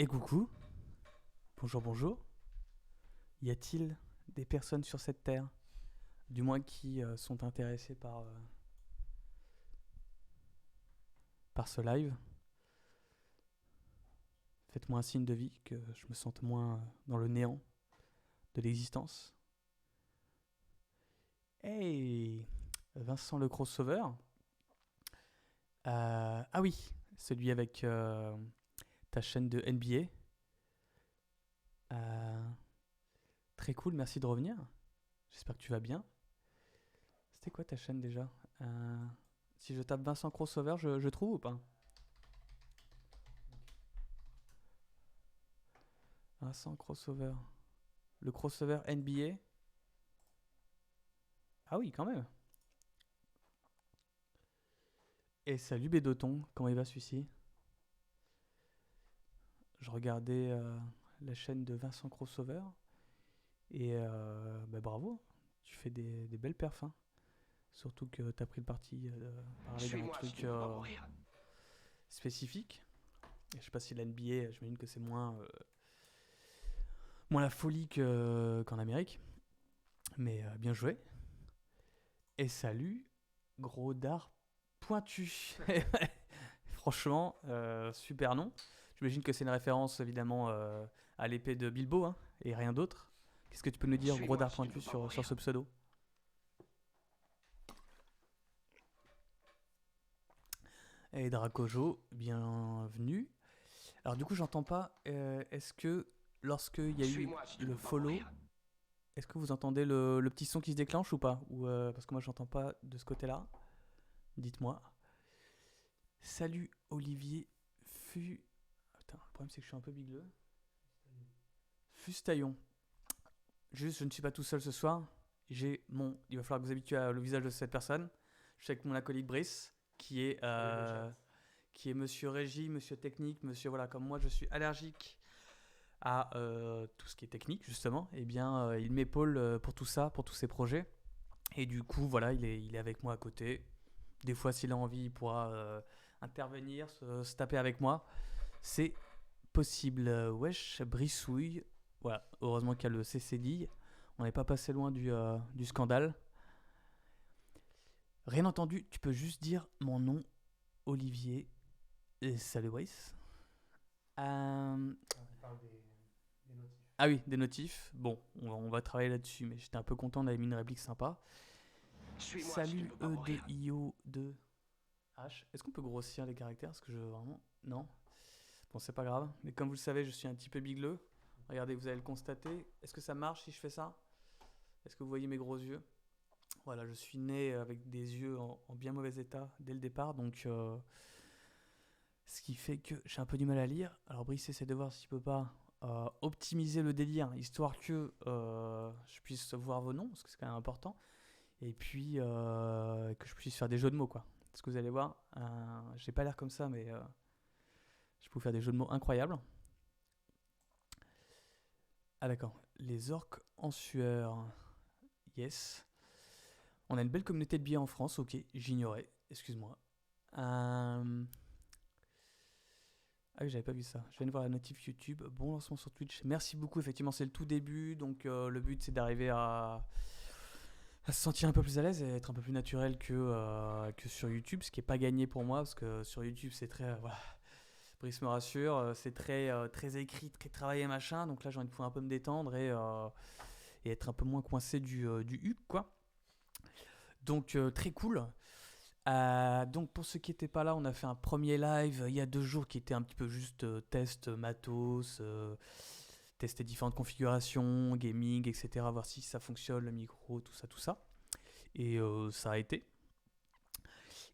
Et coucou, bonjour, bonjour. Y a-t-il des personnes sur cette terre, du moins qui sont intéressées par ce live? Faites-moi un signe de vie, que je me sente moins dans le néant de l'existence. Hey, Vincent le crossover. Ah oui, celui avec ta chaîne de NBA. Euh, Très cool, merci de revenir. J'espère que tu vas bien. C'était quoi ta chaîne déjà? Euh, Si je tape Vincent crossover, je trouve ou pas? Vincent crossover. Le crossover NBA. Ah oui, quand même. Et salut Bédoton, comment il va celui-ci? Je regardais la chaîne de Vincent Crossover et bah, bravo, tu fais des belles perfs, hein. Surtout que t'as pris le parti de parler d'un Suis-moi si truc tu ne veux pas mourir. spécifique. Et je sais pas si l'NBA, j'imagine que c'est moins la folie qu'en Amérique, mais bien joué. Et salut, gros dard pointu. Franchement, super nom. J'imagine que c'est une référence évidemment à l'épée de Bilbo hein, et rien d'autre. Qu'est-ce que tu peux nous dire, gros Suis-moi dard si tu ne pointu, veux pas sur ce mourir. pseudo? Et Dracojo, bienvenue. Alors du coup, j'entends pas. Est-ce que lorsqu'il y a eu Suis-moi si tu ne le veux pas follow, mourir. est-ce que vous entendez le petit son qui se déclenche ou pas? Ou parce que moi, j'entends pas de ce côté-là. Dites-moi. Salut Olivier Fu. Putain, le problème c'est que je suis un peu bigleux. Fustaillon. Juste, je ne suis pas tout seul ce soir. Il va falloir que vous habituez au visage de cette personne. Je suis avec mon acolyte Brice, qui est Monsieur Régie, Monsieur Technique, Monsieur voilà comme moi. Je suis allergique à tout ce qui est technique justement. Et bien, il m'épaule pour tout ça, pour tous ces projets. Et du coup, voilà, il est avec moi à côté. Des fois, s'il a envie, il pourra intervenir, se taper avec moi. C'est possible. Wesh, Brissouille. Voilà, heureusement qu'il y a le CCD. On n'est pas passé loin du scandale. Rien entendu, tu peux juste dire mon nom, Olivier. Et salut Brice. Euh, Ah oui, des notifs. Bon, on va travailler là-dessus, mais j'étais un peu content, on avait mis une réplique sympa. Suis-moi si tu ne Salut veux pas mourir. E2IO2H. Est-ce qu'on peut grossir les caractères? Parce que je vraiment. Non. Bon, c'est pas grave. Mais comme vous le savez, je suis un petit peu bigleux. Regardez, vous allez le constater. Est-ce que ça marche si je fais ça? Est-ce que vous voyez mes gros yeux? Voilà, je suis né avec des yeux en bien mauvais état dès le départ, donc ce qui fait que j'ai un peu du mal à lire. Alors Brice essaie de voir s'il peut pas optimiser le délire, histoire que je puisse voir vos noms, parce que c'est quand même important, et puis que je puisse faire des jeux de mots, quoi. Parce que vous allez voir, j'ai pas l'air comme ça, mais je peux vous faire des jeux de mots incroyables. Ah d'accord, les orques en sueur, yes. On a une belle communauté de billets en France, ok, j'ignorais, excuse-moi. Euh, Ah oui, j'avais pas vu ça. Je viens de voir la notif YouTube. Bon lancement sur Twitch. Merci beaucoup. Effectivement, c'est le tout début. Donc, le but, c'est d'arriver à se sentir un peu plus à l'aise et être un peu plus naturel que sur YouTube. Ce qui n'est pas gagné pour moi. Parce que sur YouTube, c'est très. Voilà. Brice me rassure. C'est très écrit, très travaillé, machin. Donc là, j'ai envie de pouvoir un peu me détendre et être un peu moins coincé du HUC, quoi. Donc, très cool. Donc pour ceux qui n'étaient pas là, on a fait un premier live il y a 2 jours qui était un petit peu juste test matos, tester différentes configurations, gaming, etc. Voir si ça fonctionne, le micro, tout ça, tout ça. Et ça a été.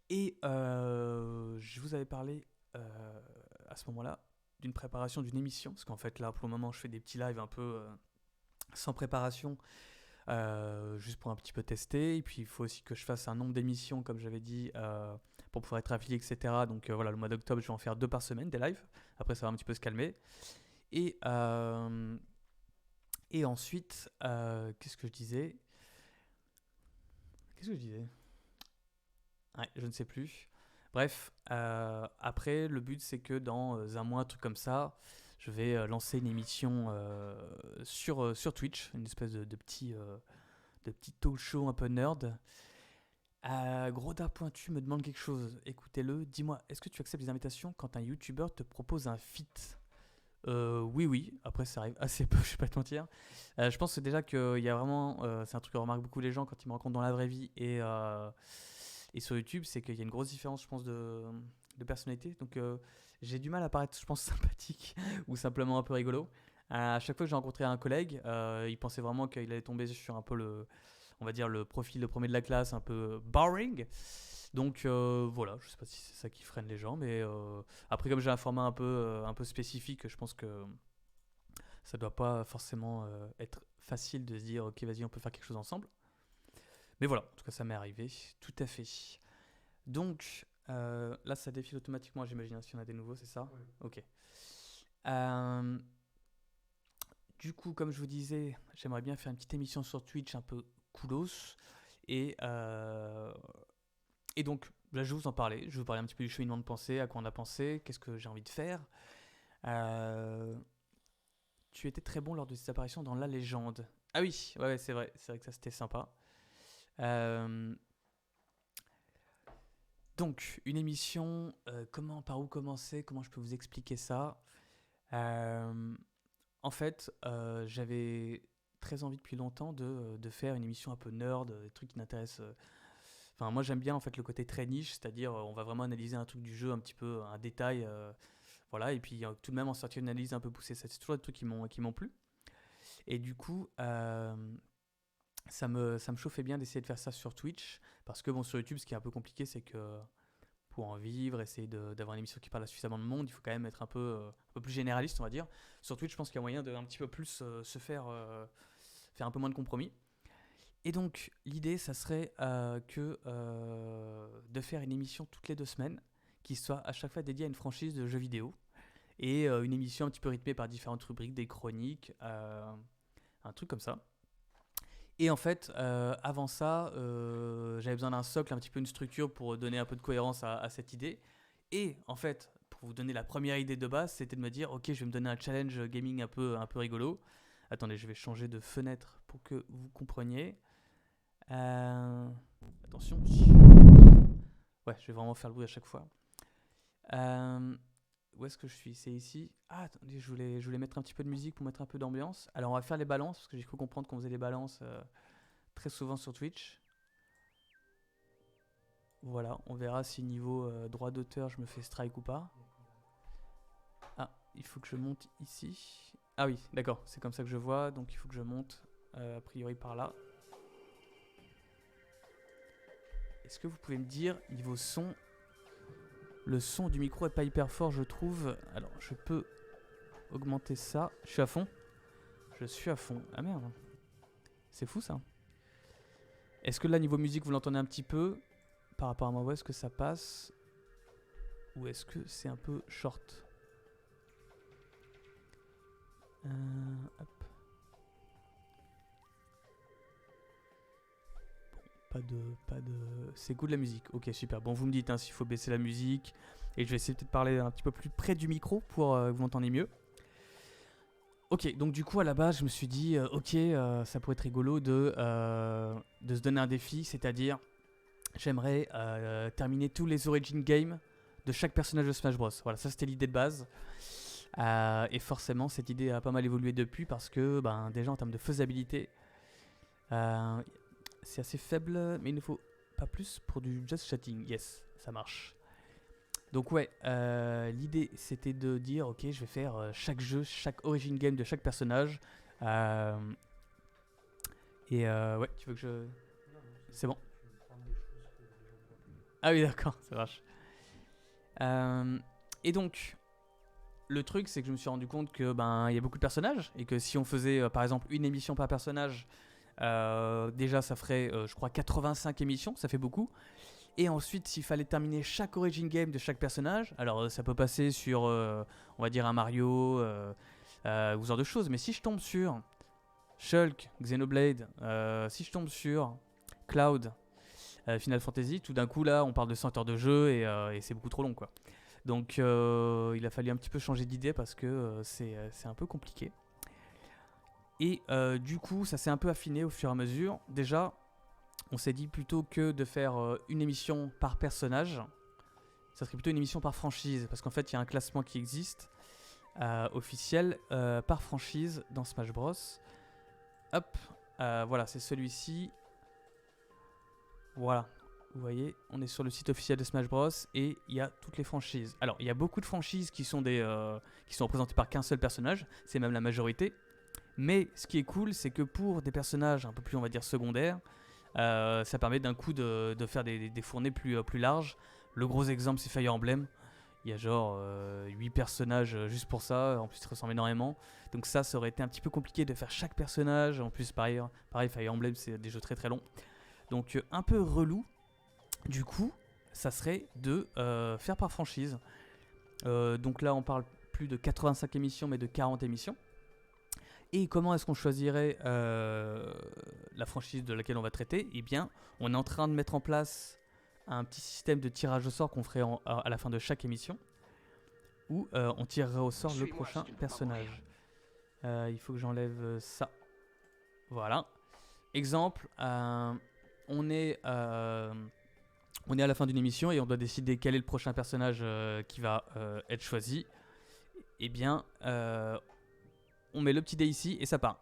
Et je vous avais parlé à ce moment-là d'une préparation d'une émission, parce qu'en fait là pour le moment je fais des petits lives un peu sans préparation, juste pour un petit peu tester. Et puis il faut aussi que je fasse un nombre d'émissions, comme j'avais dit, pour pouvoir être affilié, etc. Donc voilà, le mois d'octobre, je vais en faire 2 par semaine, des lives. Après, ça va un petit peu se calmer. Et, euh, et ensuite, qu'est-ce que je disais? Qu'est-ce que je disais? Ouais, je ne sais plus. Bref, après, le but, c'est que dans un mois, un truc comme ça, je vais lancer une émission sur Twitch, une espèce de petit talk show un peu nerd. Groda Pointu me demande quelque chose, écoutez-le, dis-moi, est-ce que tu acceptes les invitations quand un YouTuber te propose un feat? Oui, après ça arrive assez peu, je vais pas te mentir. Je pense que déjà qu'il y a vraiment, c'est un truc que remarquent beaucoup les gens quand ils me rencontrent dans la vraie vie et sur YouTube, c'est qu'il y a une grosse différence, je pense, de personnalité. Donc j'ai du mal à paraître, je pense, sympathique ou simplement un peu rigolo. À chaque fois que j'ai rencontré un collègue, il pensait vraiment qu'il allait tomber sur un peu on va dire le profil de premier de la classe, un peu boring. Donc voilà, je sais pas si c'est ça qui freine les gens, mais après comme j'ai un format un peu spécifique, je pense que ça doit pas forcément être facile de se dire ok vas-y on peut faire quelque chose ensemble. Mais voilà, en tout cas ça m'est arrivé, tout à fait. Donc là ça défile automatiquement, j'imagine, s'il y en a des nouveaux, c'est ça? Oui. Ok. Du coup, comme je vous disais, j'aimerais bien faire une petite émission sur Twitch un peu coolos. Et donc, là, je vais vous en parler. Je vais vous parler un petit peu du cheminement de pensée, à quoi on a pensé, qu'est-ce que j'ai envie de faire. Tu étais très bon lors de tes apparitions dans La Légende. Ah oui, ouais, c'est vrai que ça c'était sympa. Donc, une émission, par où commencer, comment je peux vous expliquer ça? En fait, j'avais très envie depuis longtemps de faire une émission un peu nerd, des trucs qui m'intéressent. Enfin, moi j'aime bien en fait le côté très niche, c'est-à-dire on va vraiment analyser un truc du jeu un petit peu, un détail, voilà, et puis tout de même en sortir une analyse un peu poussée. C'est toujours des trucs qui m'ont plu. Et du coup, ça me chauffait bien d'essayer de faire ça sur Twitch, parce que bon, sur YouTube, ce qui est un peu compliqué, c'est que pour en vivre, essayer d'avoir une émission qui parle à suffisamment de monde, il faut quand même être un peu plus généraliste, on va dire. Sur Twitch, je pense qu'il y a moyen de un petit peu plus se faire un peu moins de compromis. Et donc, l'idée, ça serait de faire une émission toutes les 2 semaines qui soit à chaque fois dédiée à une franchise de jeux vidéo et une émission un petit peu rythmée par différentes rubriques, des chroniques, un truc comme ça. Et en fait, avant ça, j'avais besoin d'un socle, un petit peu une structure pour donner un peu de cohérence à cette idée. Et en fait, pour vous donner la première idée de base, c'était de me dire, ok, je vais me donner un challenge gaming un peu rigolo. Attendez, je vais changer de fenêtre pour que vous compreniez. Attention. Ouais, je vais vraiment faire le bruit à chaque fois. Où est-ce que je suis? C'est ici. Ah, attendez, je voulais mettre un petit peu de musique pour mettre un peu d'ambiance. Alors, on va faire les balances, parce que j'ai cru comprendre qu'on faisait les balances très souvent sur Twitch. Voilà, on verra si niveau droit d'auteur, je me fais strike ou pas. Ah, il faut que je monte ici. Ah oui, d'accord, c'est comme ça que je vois, donc il faut que je monte a priori par là. Est-ce que vous pouvez me dire, niveau son, le son du micro est pas hyper fort, je trouve. Alors, je peux augmenter ça. Je suis à fond. Je suis à fond. Ah merde. C'est fou ça. Est-ce que là, niveau musique, vous l'entendez un petit peu par rapport à ma voix? Est-ce que ça passe? Ou est-ce que c'est un peu short? Hop. Pas de... C'est good la musique. Ok, super. Bon, vous me dites s'il faut baisser la musique. Et je vais essayer peut-être de parler un petit peu plus près du micro pour que vous m'entendiez mieux. Ok, donc du coup, à la base, je me suis dit, ça pourrait être rigolo de se donner un défi, c'est-à-dire, j'aimerais terminer tous les origin games de chaque personnage de Smash Bros. Voilà, ça c'était l'idée de base. Et forcément, cette idée a pas mal évolué depuis parce que, déjà en termes de faisabilité, c'est assez faible, mais il ne faut pas plus pour du just chatting. Yes, ça marche. Donc ouais, l'idée c'était de dire ok, je vais faire chaque jeu, chaque origin game de chaque personnage. Et ouais, tu veux que je... C'est bon. Ah oui, d'accord, ça marche. Et donc, le truc c'est que je me suis rendu compte que il y a beaucoup de personnages et que si on faisait par exemple une émission par personnage, déjà ça ferait je crois 85 émissions, ça fait beaucoup. Et ensuite, s'il fallait terminer chaque origin game de chaque personnage, alors ça peut passer sur, on va dire, un Mario, ou ce genre de choses. Mais si je tombe sur Shulk, Xenoblade, si je tombe sur Cloud, Final Fantasy, tout d'un coup, là, on parle de 100 heures de jeu et c'est beaucoup trop long, quoi. Donc il a fallu un petit peu changer d'idée parce que c'est un peu compliqué. Et du coup, ça s'est un peu affiné au fur et à mesure. Déjà, on s'est dit plutôt que de faire une émission par personnage, ça serait plutôt une émission par franchise. Parce qu'en fait, il y a un classement qui existe, officiel, par franchise dans Smash Bros. Hop, voilà, c'est celui-ci. Voilà, vous voyez, on est sur le site officiel de Smash Bros. Et il y a toutes les franchises. Alors, il y a beaucoup de franchises qui sont représentées par qu'un seul personnage. C'est même la majorité. Mais ce qui est cool, c'est que pour des personnages un peu plus, on va dire, secondaires, ça permet d'un coup de faire des fournées plus larges. Le gros exemple, c'est Fire Emblem. Il y a genre 8 personnages juste pour ça. En plus, ils se ressemblent énormément. Donc ça aurait été un petit peu compliqué de faire chaque personnage. En plus, pareil Fire Emblem, c'est des jeux très très longs. Donc un peu relou. Du coup, ça serait de faire par franchise. Donc là, on parle plus de 85 émissions, mais de 40 émissions. Et comment est-ce qu'on choisirait la franchise de laquelle on va traiter ? Eh bien, on est en train de mettre en place un petit système de tirage au sort qu'on ferait à la fin de chaque émission, où on tirerait au sort le prochain personnage. Il faut que j'enlève ça. Voilà. Exemple, on est à la fin d'une émission et on doit décider quel est le prochain personnage qui va être choisi. Eh bien, on met le petit dé ici et ça part.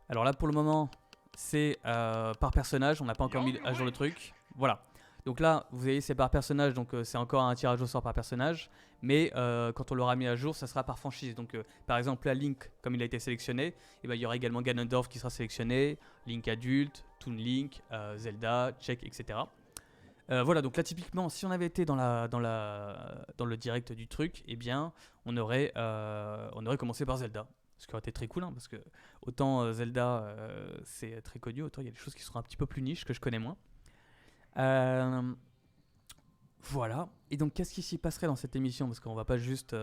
Alors là, pour le moment, c'est par personnage. On n'a pas encore mis à jour le truc. Voilà. Donc là, vous voyez, c'est par personnage. Donc c'est encore un tirage au sort par personnage. Mais quand on l'aura mis à jour, ça sera par franchise. Donc par exemple, là, Link, comme il a été sélectionné, il y aura également Ganondorf qui sera sélectionné. Link adulte, Toon Link, Zelda, Check, etc. Voilà, donc là typiquement, si on avait été dans le direct du truc, eh bien, on aurait commencé par Zelda. Ce qui aurait été très cool, hein, parce que autant Zelda, c'est très connu, autant il y a des choses qui sont un petit peu plus niches, que je connais moins. Voilà. Et donc, qu'est-ce qui s'y passerait dans cette émission ? Parce qu'on va pas juste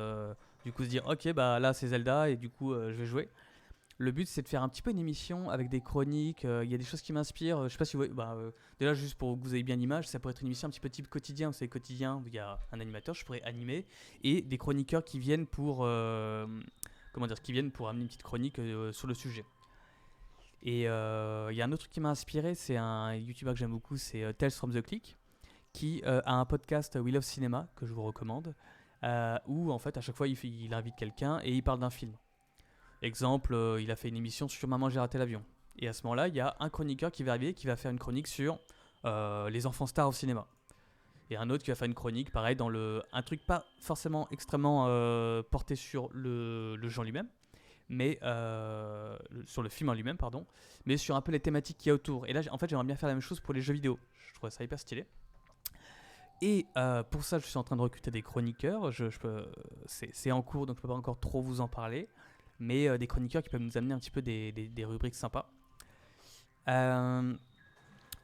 du coup se dire, ok, bah là c'est Zelda et du coup je vais jouer. Le but, c'est de faire un petit peu une émission avec des chroniques. Il y a des choses qui m'inspirent. Je sais pas si vous voyez. Déjà, juste pour que vous ayez bien l'image, ça pourrait être une émission un petit peu type quotidien. Vous savez, quotidien, où il y a un animateur, je pourrais animer, et des chroniqueurs qui viennent pour amener une petite chronique sur le sujet. Et il y a un autre truc qui m'a inspiré, c'est un YouTuber que j'aime beaucoup, c'est Tales from the Click, qui a un podcast We Love Cinema que je vous recommande, où en fait à chaque fois il invite quelqu'un et il parle d'un film. Exemple, il a fait une émission sur Maman j'ai raté l'avion. Et à ce moment-là, il y a un chroniqueur qui va arriver qui va faire une chronique sur les enfants stars au cinéma. Et un autre qui va faire une chronique, pareil, dans un truc pas forcément extrêmement porté sur le genre lui-même, mais sur le film en lui-même, pardon, mais sur un peu les thématiques qu'il y a autour. Et là, en fait, j'aimerais bien faire la même chose pour les jeux vidéo. Je trouve ça hyper stylé. Et pour ça, je suis en train de recruter des chroniqueurs. C'est en cours, donc je ne peux pas encore trop vous en parler. Mais des chroniqueurs qui peuvent nous amener un petit peu des rubriques sympas.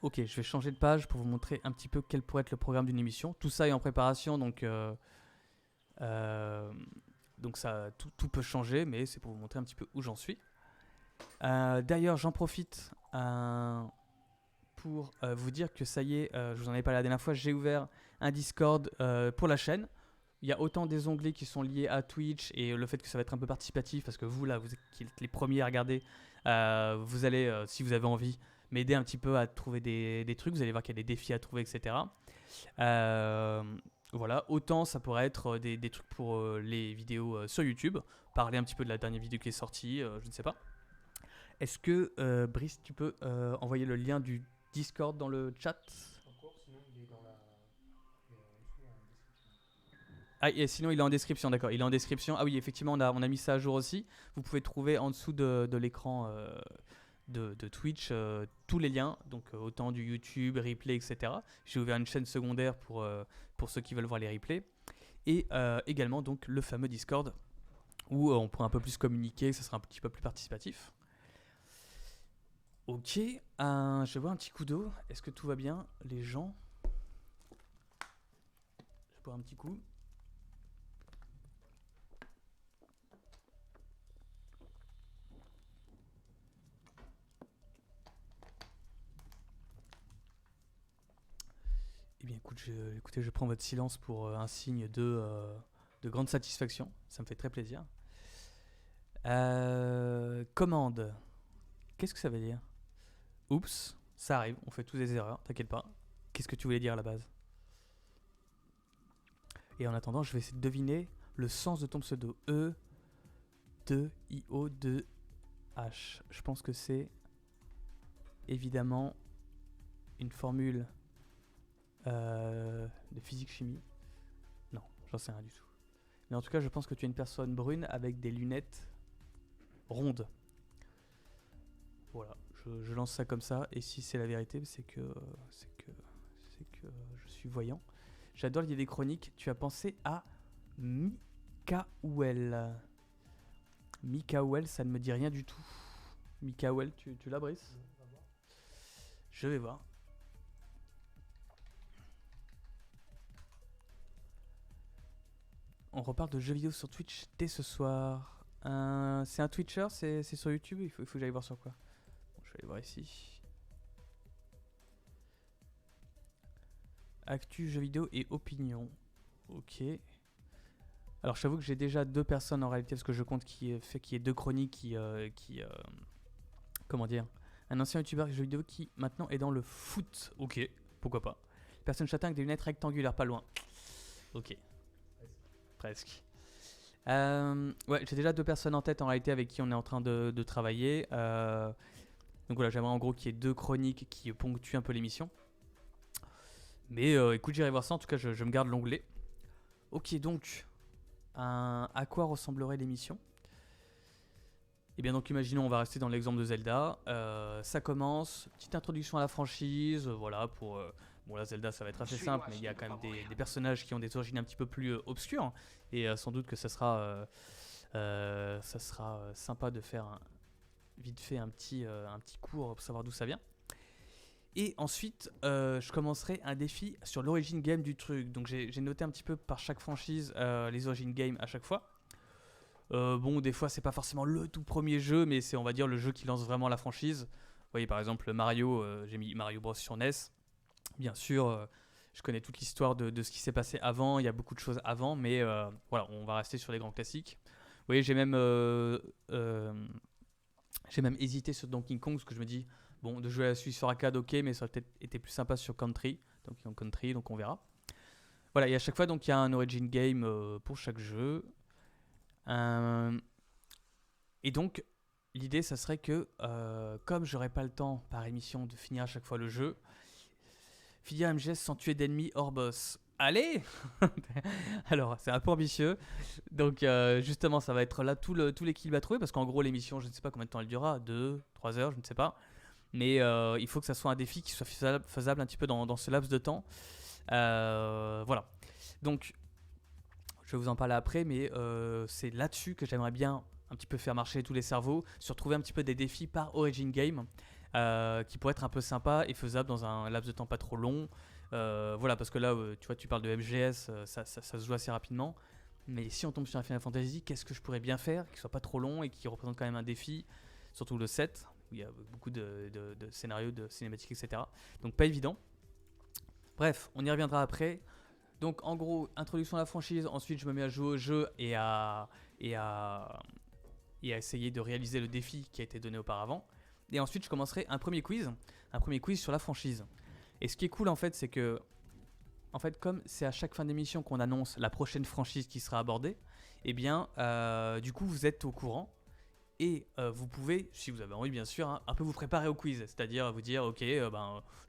Ok, je vais changer de page pour vous montrer un petit peu quel pourrait être le programme d'une émission. Tout ça est en préparation, donc ça, tout peut changer, mais c'est pour vous montrer un petit peu où j'en suis. D'ailleurs, j'en profite pour vous dire que ça y est, je vous en ai parlé la dernière fois, j'ai ouvert un Discord pour la chaîne. Il y a autant des onglets qui sont liés à Twitch et le fait que ça va être un peu participatif, parce que vous, là, vous êtes les premiers à regarder, vous allez, si vous avez envie, m'aider un petit peu à trouver des trucs. Vous allez voir qu'il y a des défis à trouver, etc. Voilà, autant ça pourrait être des trucs pour les vidéos sur YouTube, parler un petit peu de la dernière vidéo qui est sortie, je ne sais pas. Est-ce que, Brice, tu peux envoyer le lien du Discord dans le chat ? Encore, sinon il est dans la... Ah, et sinon il est en description, d'accord. Il est en description. Ah oui, effectivement, on a mis ça à jour aussi. Vous pouvez trouver en dessous de l'écran de Twitch tous les liens, donc autant du YouTube, replay, etc. J'ai ouvert une chaîne secondaire pour ceux qui veulent voir les replays. Et également donc le fameux Discord où on pourra un peu plus communiquer, ça sera un petit peu plus participatif. Ok, je vais boire un petit coup d'eau. Est-ce que tout va bien, les gens ? Je vais boire un petit coup. Eh bien écoute, écoutez, je prends votre silence pour un signe de grande satisfaction. Ça me fait très plaisir. Commande. Qu'est-ce que ça veut dire? Oups, ça arrive, on fait tous des erreurs, t'inquiète pas. Qu'est-ce que tu voulais dire à la base? Et en attendant, je vais essayer de deviner le sens de ton pseudo. E-2-I-O-2-H. Je pense que c'est évidemment une formule de physique-chimie. Non, j'en sais rien du tout. Mais en tout cas, je pense que tu es une personne brune avec des lunettes rondes. Voilà, je lance ça comme ça. Et si c'est la vérité, c'est que je suis voyant. J'adore l'idée des chroniques. Tu as pensé à Mikaouel. Mikaouel, ça ne me dit rien du tout. Mikaouel, tu l'as, Brice? Je vais voir. On reparle de jeux vidéo sur Twitch dès ce soir. C'est un Twitcher, c'est sur YouTube. Il faut que j'aille voir sur quoi. Bon, je vais aller voir ici. Actu, jeux vidéo et opinion. Ok. Alors, je t'avoue que j'ai déjà 2 personnes en réalité, parce que je compte qu'il y ait 2 chroniques comment dire, un ancien youtubeur de jeux vidéo qui maintenant est dans le foot. Ok, pourquoi pas. Personne châtain avec des lunettes rectangulaires, pas loin. Ok. Presque. Ouais, j'ai déjà 2 personnes en tête en réalité avec qui on est en train de travailler. Donc voilà, j'aimerais en gros qu'il y ait 2 chroniques qui ponctuent un peu l'émission. Mais écoute, j'irai voir ça. En tout cas, je me garde l'onglet. Ok, donc, à quoi ressemblerait l'émission? Et bien donc, imaginons, on va rester dans l'exemple de Zelda. Ça commence, petite introduction à la franchise. Voilà, pour... bon, là, Zelda, ça va être assez simple, mais il y a quand même des personnages qui ont des origines un petit peu plus obscures. Et sans doute que ça sera sympa de faire vite fait un petit cours pour savoir d'où ça vient. Et ensuite, je commencerai un défi sur l'origin game du truc. Donc j'ai noté un petit peu par chaque franchise les origin game à chaque fois. Bon, des fois, c'est pas forcément le tout premier jeu, mais c'est, on va dire, le jeu qui lance vraiment la franchise. Vous voyez, par exemple, Mario, j'ai mis Mario Bros sur NES. Bien sûr, je connais toute l'histoire de ce qui s'est passé avant. Il y a beaucoup de choses avant, mais voilà, on va rester sur les grands classiques. Vous voyez, j'ai même hésité sur Donkey Kong, parce que je me dis, bon, de jouer à celui sur arcade, ok, mais ça aurait peut-être été plus sympa sur Country. Donc on verra. Voilà, et à chaque fois, donc, il y a un origin game pour chaque jeu. Et donc, l'idée, ça serait que, comme j'aurais pas le temps par émission de finir à chaque fois le jeu, finir MGS sans tuer d'ennemis hors boss. Allez. Alors, c'est un peu ambitieux. Donc, justement, ça va être là tout l'équilibre à trouver, parce qu'en gros, l'émission, je ne sais pas combien de temps elle durera, 2, 3 heures, je ne sais pas. Mais il faut que ça soit un défi qui soit faisable un petit peu dans ce laps de temps. Voilà. Donc, je vais vous en parler après, mais c'est là-dessus que j'aimerais bien un petit peu faire marcher tous les cerveaux, sur trouver un petit peu des défis par Origin Game qui pourraient être un peu sympas et faisables dans un laps de temps pas trop long. Voilà, parce que là, tu vois, tu parles de MGS, ça se joue assez rapidement. Mais si on tombe sur un Final Fantasy, qu'est-ce que je pourrais bien faire qui soit pas trop long et qui représente quand même un défi, surtout le 7, où il y a beaucoup de scénarios, de cinématiques, etc. Donc pas évident. Bref, on y reviendra après. Donc en gros, introduction à la franchise, ensuite je me mets à jouer au jeu et à essayer de réaliser le défi qui a été donné auparavant. Et ensuite je commencerai un premier quiz sur la franchise. Et ce qui est cool en fait, c'est que comme c'est à chaque fin d'émission qu'on annonce la prochaine franchise qui sera abordée, eh bien du coup vous êtes au courant. Et vous pouvez, si vous avez envie bien sûr, un peu vous préparer au quiz. C'est-à-dire vous dire, ok, je vais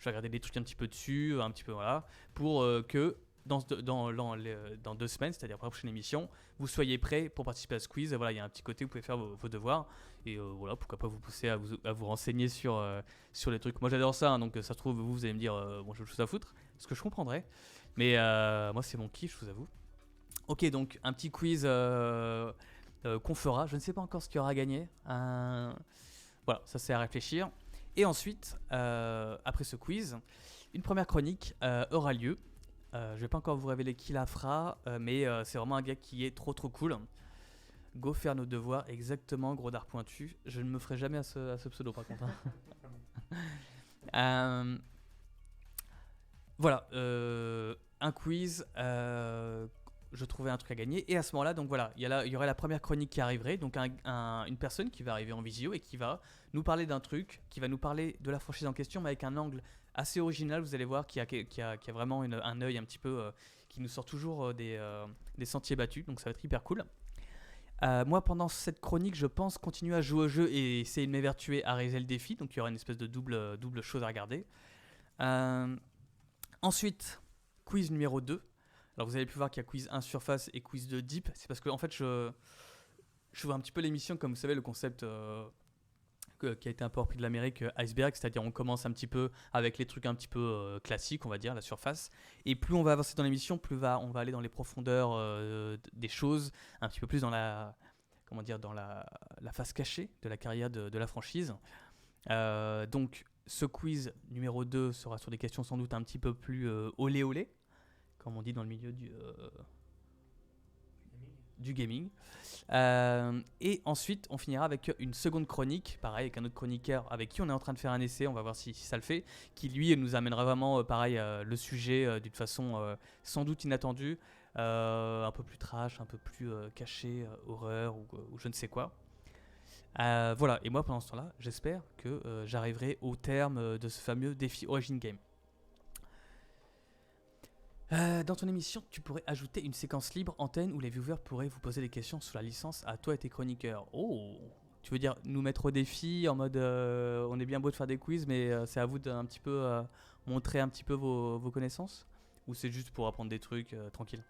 regarder des trucs un petit peu dessus, un petit peu voilà, pour que dans 2 semaines, c'est-à-dire pour la prochaine émission, vous soyez prêts pour participer à ce quiz. Voilà, il y a un petit côté où vous pouvez faire vos devoirs. Et voilà, pourquoi pas vous pousser à vous renseigner sur les trucs. Moi j'adore ça, donc ça se trouve, vous allez me dire, bon, je veux tout à foutre, ce que je comprendrais. Mais moi c'est mon kiff, je vous avoue. Ok, donc un petit quiz qu'on fera. Je ne sais pas encore ce qu'il y aura à gagner. Voilà, ça c'est à réfléchir. Et ensuite, après ce quiz, une première chronique aura lieu. Je ne vais pas encore vous révéler qui la fera, mais c'est vraiment un gars qui est trop cool. Go faire nos devoirs, exactement, gros dard pointu. Je ne me ferai jamais à ce pseudo par contre. Voilà, un quiz, je trouvais un truc à gagner. Et à ce moment-là, donc voilà, il y aurait la première chronique qui arriverait. Donc une personne qui va arriver en visio et qui va nous parler d'un truc, qui va nous parler de la franchise en question, mais avec un angle assez original, vous allez voir, qui a vraiment un œil un petit peu, qui nous sort toujours des sentiers battus. Donc ça va être hyper cool. Moi, pendant cette chronique, je pense continuer à jouer au jeu et essayer de m'évertuer à réaliser le défi. Donc il y aura une espèce de double chose à regarder. Ensuite, quiz numéro 2. Alors vous avez pu voir qu'il y a quiz 1 surface et quiz 2 deep. C'est parce que en fait, je vois un petit peu l'émission, comme vous savez, le concept qui a été un peu repris de l'Amérique, iceberg, c'est-à-dire on commence un petit peu avec les trucs un petit peu classiques, on va dire, la surface. Et plus on va avancer dans l'émission, plus on va aller dans les profondeurs des choses, un petit peu plus dans la face cachée de la carrière de la franchise. Donc ce quiz numéro 2 sera sur des questions sans doute un petit peu plus olé olé, comme on dit dans le milieu du gaming. Et ensuite, on finira avec une seconde chronique, pareil, avec un autre chroniqueur avec qui on est en train de faire un essai, on va voir si ça le fait, qui lui nous amènera vraiment, pareil, le sujet d'une façon sans doute inattendue, un peu plus trash, un peu plus caché, horreur ou je ne sais quoi. Voilà, et moi pendant ce temps-là, j'espère que j'arriverai au terme de ce fameux défi Origin Game. Dans ton émission, tu pourrais ajouter une séquence libre antenne où les viewers pourraient vous poser des questions sur la licence à toi et tes chroniqueurs. Oh, tu veux dire nous mettre au défi en mode on est bien beau de faire des quiz, mais c'est à vous d'un petit peu montrer un petit peu vos connaissances? Ou c'est juste pour apprendre des trucs tranquille?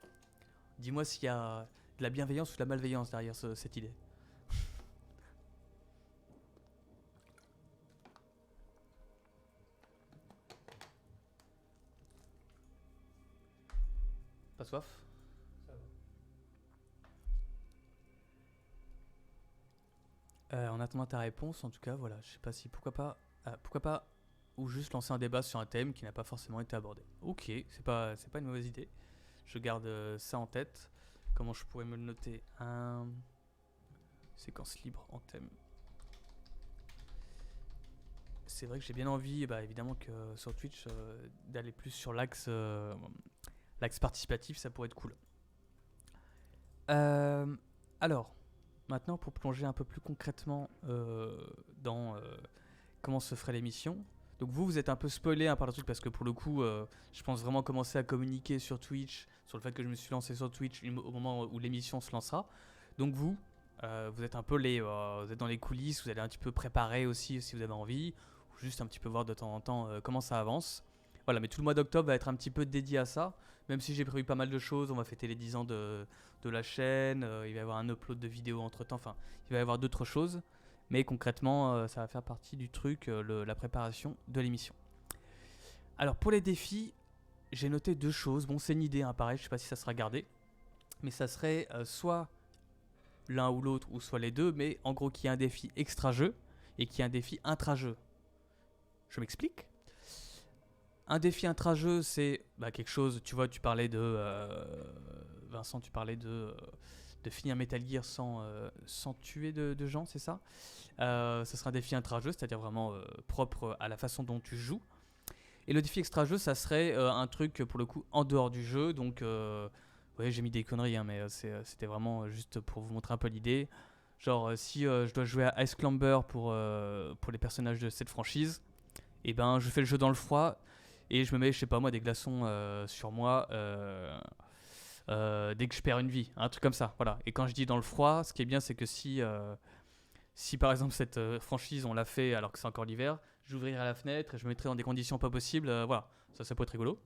Dis-moi s'il y a de la bienveillance ou de la malveillance derrière cette idée. Pas soif? Ça va. En attendant ta réponse, en tout cas, voilà, je sais pas si pourquoi pas, ou juste lancer un débat sur un thème qui n'a pas forcément été abordé. Ok, c'est pas une mauvaise idée. Je garde ça en tête. Comment je pourrais me le noter? Séquence libre en thème. C'est vrai que j'ai bien envie, évidemment que sur Twitch, d'aller plus sur l'axe participatif, ça pourrait être cool. Alors, maintenant pour plonger un peu plus concrètement dans comment se ferait l'émission. Donc vous êtes un peu spoilé par le truc parce que pour le coup, je pense vraiment commencer à communiquer sur Twitch, sur le fait que je me suis lancé sur Twitch au moment où l'émission se lancera. Donc vous êtes un peu vous êtes dans les coulisses, vous allez un petit peu préparer aussi si vous avez envie, ou juste un petit peu voir de temps en temps comment ça avance. Voilà, mais tout le mois d'octobre va être un petit peu dédié à ça, même si j'ai prévu pas mal de choses. On va fêter les 10 ans de la chaîne, il va y avoir un upload de vidéos entre temps, enfin il va y avoir d'autres choses. Mais concrètement, ça va faire partie du truc, la préparation de l'émission. Alors pour les défis, j'ai noté 2 choses. Bon, c'est une idée, pareil, je sais pas si ça sera gardé. Mais ça serait soit l'un ou l'autre, ou soit les deux. Mais en gros, qu'il y ait un défi extra-jeu et qu'il y ait un défi intra-jeu. Je m'explique. Un défi intra-jeu, c'est quelque chose, tu vois, tu parlais Vincent, tu parlais de finir Metal Gear sans tuer de gens, c'est ça? Ce sera un défi intra-jeu, c'est-à-dire vraiment propre à la façon dont tu joues. Et le défi extra-jeu, ça serait un truc pour le coup en dehors du jeu. Donc, ouais, j'ai mis des conneries, mais c'était vraiment juste pour vous montrer un peu l'idée. Genre, si je dois jouer à Ice Climber pour les personnages de cette franchise, et je fais le jeu dans le froid et je me mets, je sais pas moi, des glaçons sur moi. Dès que je perds une vie, un truc comme ça, voilà. Et quand je dis dans le froid, ce qui est bien, c'est que si par exemple cette franchise on l'a fait alors que c'est encore l'hiver, j'ouvrirai la fenêtre et je me mettrai dans des conditions pas possibles, voilà, ça peut être rigolo.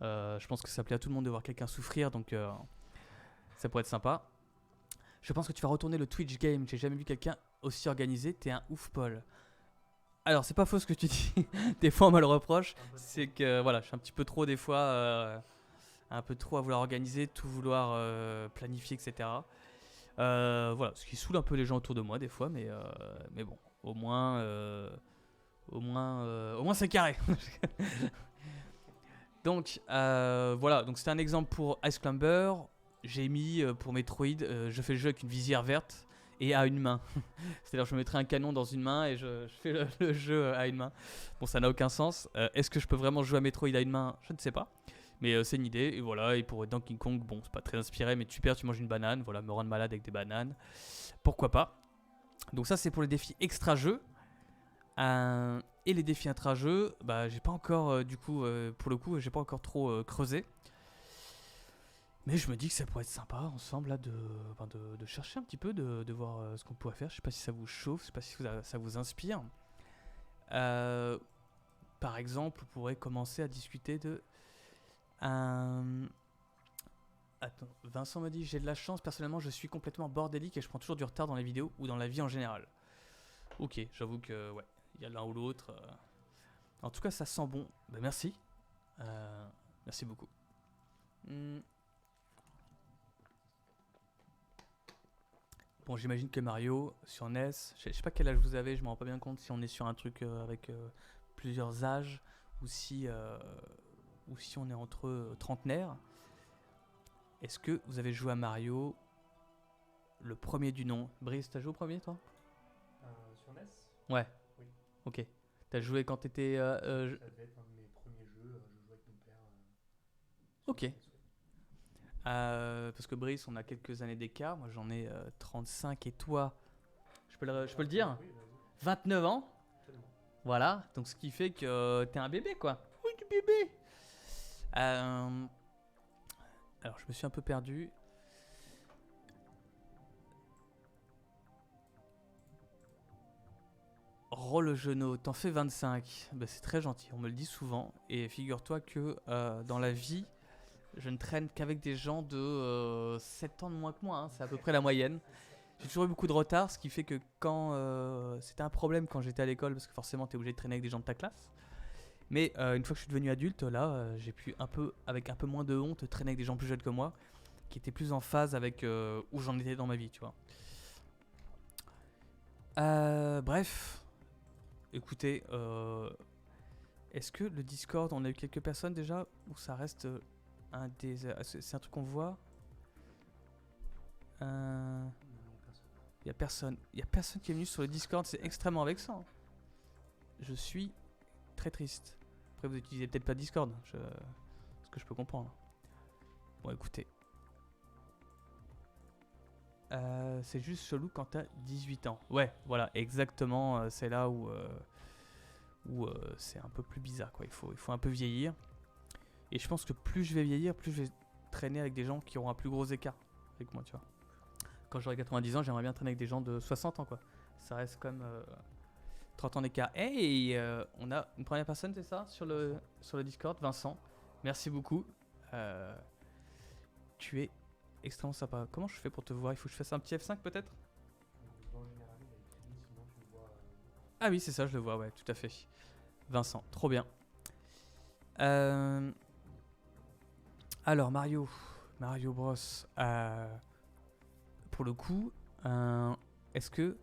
Je pense que ça plaît à tout le monde de voir quelqu'un souffrir, donc ça pourrait être sympa. Je pense que tu vas retourner le Twitch game, j'ai jamais vu quelqu'un aussi organisé, t'es un ouf Paul. Alors c'est pas faux ce que tu dis, des fois on me le reproche, c'est que voilà, je suis un petit peu trop des fois... un peu trop à vouloir organiser, tout vouloir planifier, etc. Voilà, ce qui saoule un peu les gens autour de moi des fois, mais bon, au moins c'est carré. Donc voilà, donc c'était un exemple pour Ice Climber. J'ai mis pour Metroid, je fais le jeu avec une visière verte et à une main. C'est-à-dire je mettrai un canon dans une main et je fais le jeu à une main. Bon, ça n'a aucun sens. Est-ce que je peux vraiment jouer à Metroid à une main? Je ne sais pas. Mais c'est une idée. Et voilà, et pour Donkey Kong, bon, c'est pas très inspiré, mais super, tu manges une banane. Voilà, me rendre malade avec des bananes. Pourquoi pas? Donc ça, c'est pour les défis extra-jeux. Et les défis intra-jeux, bah, j'ai pas encore, pour le coup, j'ai pas encore trop creusé. Mais je me dis que ça pourrait être sympa ensemble là, de chercher un petit peu, de voir ce qu'on pourrait faire. Je sais pas si ça vous chauffe, je sais pas si ça vous inspire. Par exemple, on pourrait commencer à discuter de... Attends, Vincent me dit, j'ai de la chance, personnellement je suis complètement bordélique et je prends toujours du retard dans les vidéos ou dans la vie en général. Ok, j'avoue que ouais, il y a l'un ou l'autre. En tout cas, ça sent bon. Bah, merci. Merci beaucoup. Bon, j'imagine que Mario, sur NES, je sais pas quel âge vous avez, je me rends pas bien compte si on est sur un truc avec plusieurs âges ou si on est entre trentenaires. Est-ce que vous avez joué à Mario, le premier du nom? Brice, t'as joué au premier toi? Sur NES? Ouais. Oui. Ok. T'as joué quand t'étais... Ça devait être un de mes premiers jeux, je jouais avec mon père. Ok. Parce que Brice, on a quelques années d'écart. Moi, j'en ai 35 et toi, je peux le dire? Oui, vas-y. 29 ans. Tellement. Voilà. Donc, ce qui fait que t'es un bébé, quoi. Oui, du bébé. Alors, je me suis un peu perdu. Roll Genou, t'en fais 25. Bah, c'est très gentil, on me le dit souvent. Et figure-toi que dans la vie, je ne traîne qu'avec des gens de 7 ans de moins que moi. Hein. C'est à peu près la moyenne. J'ai toujours eu beaucoup de retard, ce qui fait que quand c'était un problème quand j'étais à l'école, parce que forcément, t'es obligé de traîner avec des gens de ta classe. Mais une fois que je suis devenu adulte, là, j'ai pu avec un peu moins de honte, traîner avec des gens plus jeunes que moi, qui étaient plus en phase avec où j'en étais dans ma vie, tu vois. Bref, écoutez, est-ce que le Discord, on a eu quelques personnes déjà, ou ça reste c'est un truc qu'on voit? Il y a personne qui est venu sur le Discord, c'est extrêmement vexant. Je suis très triste. Après, vous utilisez peut-être pas Discord, ce que je peux comprendre. Bon, écoutez. C'est juste chelou quand t'as 18 ans. Ouais, voilà, exactement. C'est là où c'est un peu plus bizarre, quoi. Il faut un peu vieillir. Et je pense que plus je vais vieillir, plus je vais traîner avec des gens qui auront un plus gros écart avec moi, tu vois. Quand j'aurai 90 ans, j'aimerais bien traîner avec des gens de 60 ans, quoi. Ça reste comme 30 ans d'écart. Hey, on a une première personne, c'est ça, sur le Discord, Vincent. Merci beaucoup. Tu es extrêmement sympa. Comment je fais pour te voir? Il faut que je fasse un petit F5 peut-être? Dans le général, il a écrit, sinon tu le vois. Ah oui, c'est ça, je le vois, ouais, tout à fait. Vincent, trop bien. Alors, Mario Bros. Pour le coup, est-ce que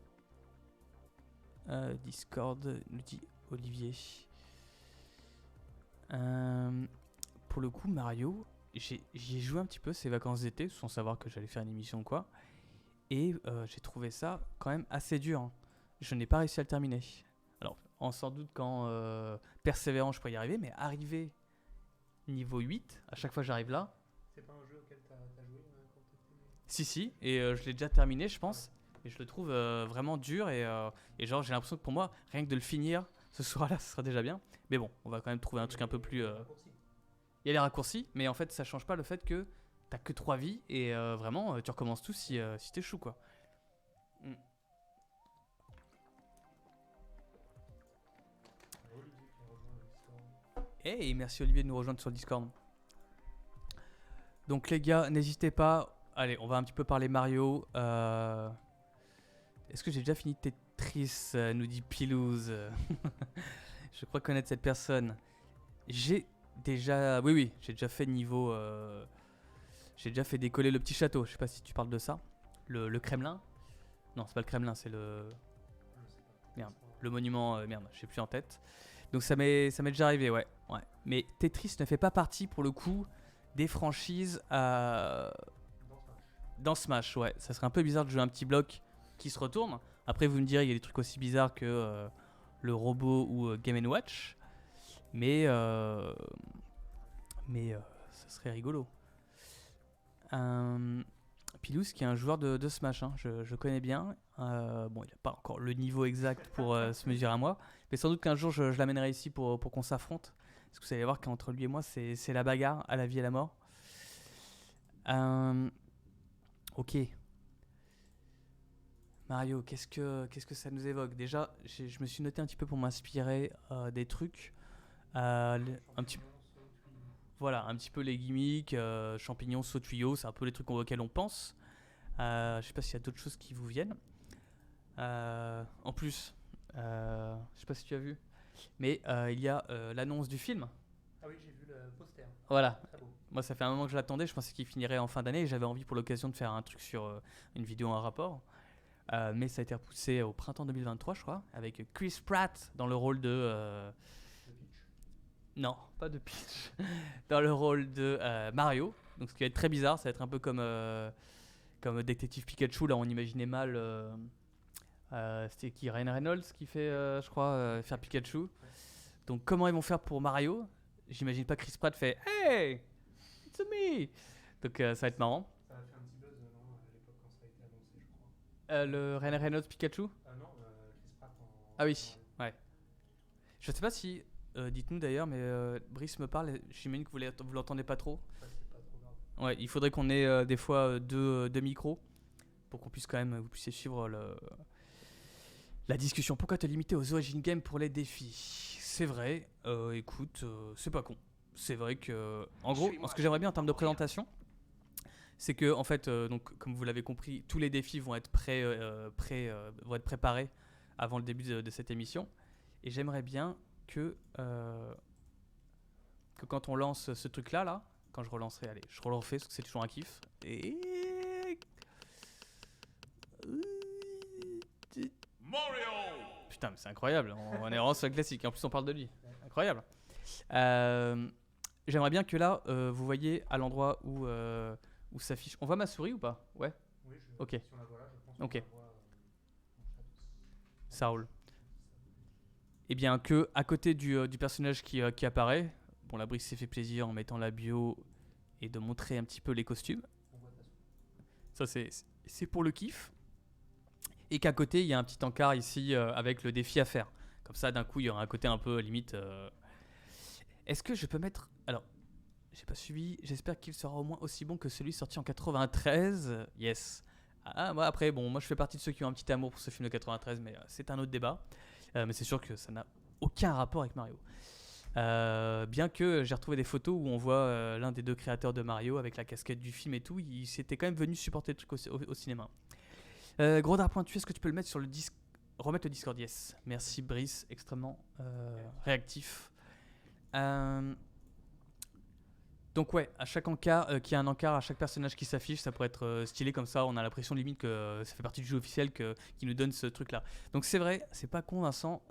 Discord nous dit Olivier? Pour le coup, Mario, j'y ai joué un petit peu ces vacances d'été, sans savoir que j'allais faire une émission ou quoi. Et j'ai trouvé ça quand même assez dur. Hein. Je n'ai pas réussi à le terminer. Alors, sans doute qu'en persévérant, je pourrais y arriver, mais arriver niveau 8, à chaque fois que j'arrive là. C'est pas un jeu auquel t'as joué quand t'étais... Si, et je l'ai déjà terminé, je pense. Et je le trouve vraiment dur. Et genre, j'ai l'impression que pour moi, rien que de le finir ce soir-là, ce sera déjà bien. Mais bon, on va quand même trouver un truc un peu plus. Il y a les raccourcis, mais en fait, ça change pas le fait que t'as que 3 vies. Et vraiment, tu recommences tout si t'échoues, quoi. Hey, merci Olivier de nous rejoindre sur le Discord. Donc les gars, n'hésitez pas. Allez, on va un petit peu parler Mario. Est-ce que j'ai déjà fini Tetris, nous dit Pilouse. Je crois connaître cette personne. J'ai déjà... Oui, j'ai déjà fait niveau... J'ai déjà fait décoller le petit château. Je sais pas si tu parles de ça. Le Kremlin. Non, c'est pas le Kremlin, c'est le... Merde, le monument... merde, je sais plus en tête. Donc ça m'est déjà arrivé, ouais. Mais Tetris ne fait pas partie, pour le coup, des franchises dans Smash, ouais. Ça serait un peu bizarre de jouer un petit bloc qui se retourne. Après, vous me direz, il y a des trucs aussi bizarres que le robot ou Game & Watch. Mais ça serait rigolo. Pilous, qui est un joueur de Smash, hein, je connais bien. Bon, il n'a pas encore le niveau exact pour se mesurer à moi. Mais sans doute qu'un jour, je l'amènerai ici pour qu'on s'affronte. Parce que vous allez voir qu'entre lui et moi, c'est la bagarre à la vie et à la mort. Ok. Mario, qu'est-ce que ça nous évoque? Déjà, je me suis noté un petit peu pour m'inspirer des trucs. Un petit, voilà, un petit peu les gimmicks, champignons, saut tuyau, c'est un peu les trucs auxquels on pense. Je sais pas s'il y a d'autres choses qui vous viennent. En plus, je sais pas si tu as vu, mais il y a l'annonce du film. Ah oui, j'ai vu le poster. Voilà. Très beau. Moi, ça fait un moment que je l'attendais. Je pensais qu'il finirait en fin d'année et j'avais envie pour l'occasion de faire un truc sur une vidéo en rapport. Mais ça a été repoussé au printemps 2023, je crois, avec Chris Pratt dans le rôle de. Le pitch. Non, pas de Peach. Dans le rôle de Mario. Donc, ce qui va être très bizarre, ça va être un peu comme Détective Pikachu. Là, on imaginait mal. C'était qui, Ryan Reynolds qui fait, je crois, faire Pikachu. Donc, comment ils vont faire pour Mario? J'imagine pas Chris Pratt fait Hey, it's me. Donc, ça va être marrant. Ça a fait un petit buzz, non, à l'époque quand ça a été annoncé, je crois. Le Ryan Reynolds Pikachu. Non, Chris Pratt en. Ah oui, ouais. Je sais pas si, dites-nous d'ailleurs, mais Brice me parle, j'imagine que vous l'entendez pas trop. Ouais, c'est pas trop grave. Ouais, il faudrait qu'on ait des fois deux micros pour qu'on puisse quand même, vous puissiez suivre la discussion. Pourquoi te limiter aux origin games pour les défis? C'est vrai, écoute, c'est pas con. C'est vrai que, en gros, ce que j'aimerais bien en termes de présentation, c'est que, en fait, donc, comme vous l'avez compris, tous les défis vont être vont être préparés avant le début de cette émission. Et j'aimerais bien que quand on lance ce truc-là, là, quand je relancerai, allez, je refais parce que c'est toujours un kiff. Et. Mario! Putain, mais c'est incroyable, on est vraiment sur le classique. En plus, on parle de lui. Incroyable. J'aimerais bien que là, vous voyez à l'endroit où s'affiche. On voit ma souris ou pas? Ouais, Oui, ok, si on la voit là, je pense Ok. qu'on la voit. ça roule. Eh bien, que à côté du personnage qui apparaît, bon, la Brice s'est fait plaisir en mettant la bio et de montrer un petit peu les costumes. On voit ta souris. Ça, c'est pour le kiff. Et qu'à côté, il y a un petit encart ici avec le défi à faire. Comme ça, d'un coup, il y aura un côté un peu limite. Est-ce que je peux mettre. Alors, j'ai pas suivi. J'espère qu'il sera au moins aussi bon que celui sorti en 93. Yes. Ah, moi, après, bon, moi, je fais partie de ceux qui ont un petit amour pour ce film de 93, mais c'est un autre débat. Mais c'est sûr que ça n'a aucun rapport avec Mario. Bien que j'ai retrouvé des photos où on voit l'un des deux créateurs de Mario avec la casquette du film et tout. Il s'était quand même venu supporter le truc au cinéma. Gros dard pointu, est-ce que tu peux le mettre sur le disque? Remettre le Discord, yes. Merci Brice, extrêmement réactif. Donc ouais, à chaque encart, qu'il y a un encart à chaque personnage qui s'affiche, ça pourrait être stylé comme ça, on a l'impression limite que ça fait partie du jeu officiel qui nous donne ce truc-là. Donc c'est vrai, c'est pas convaincant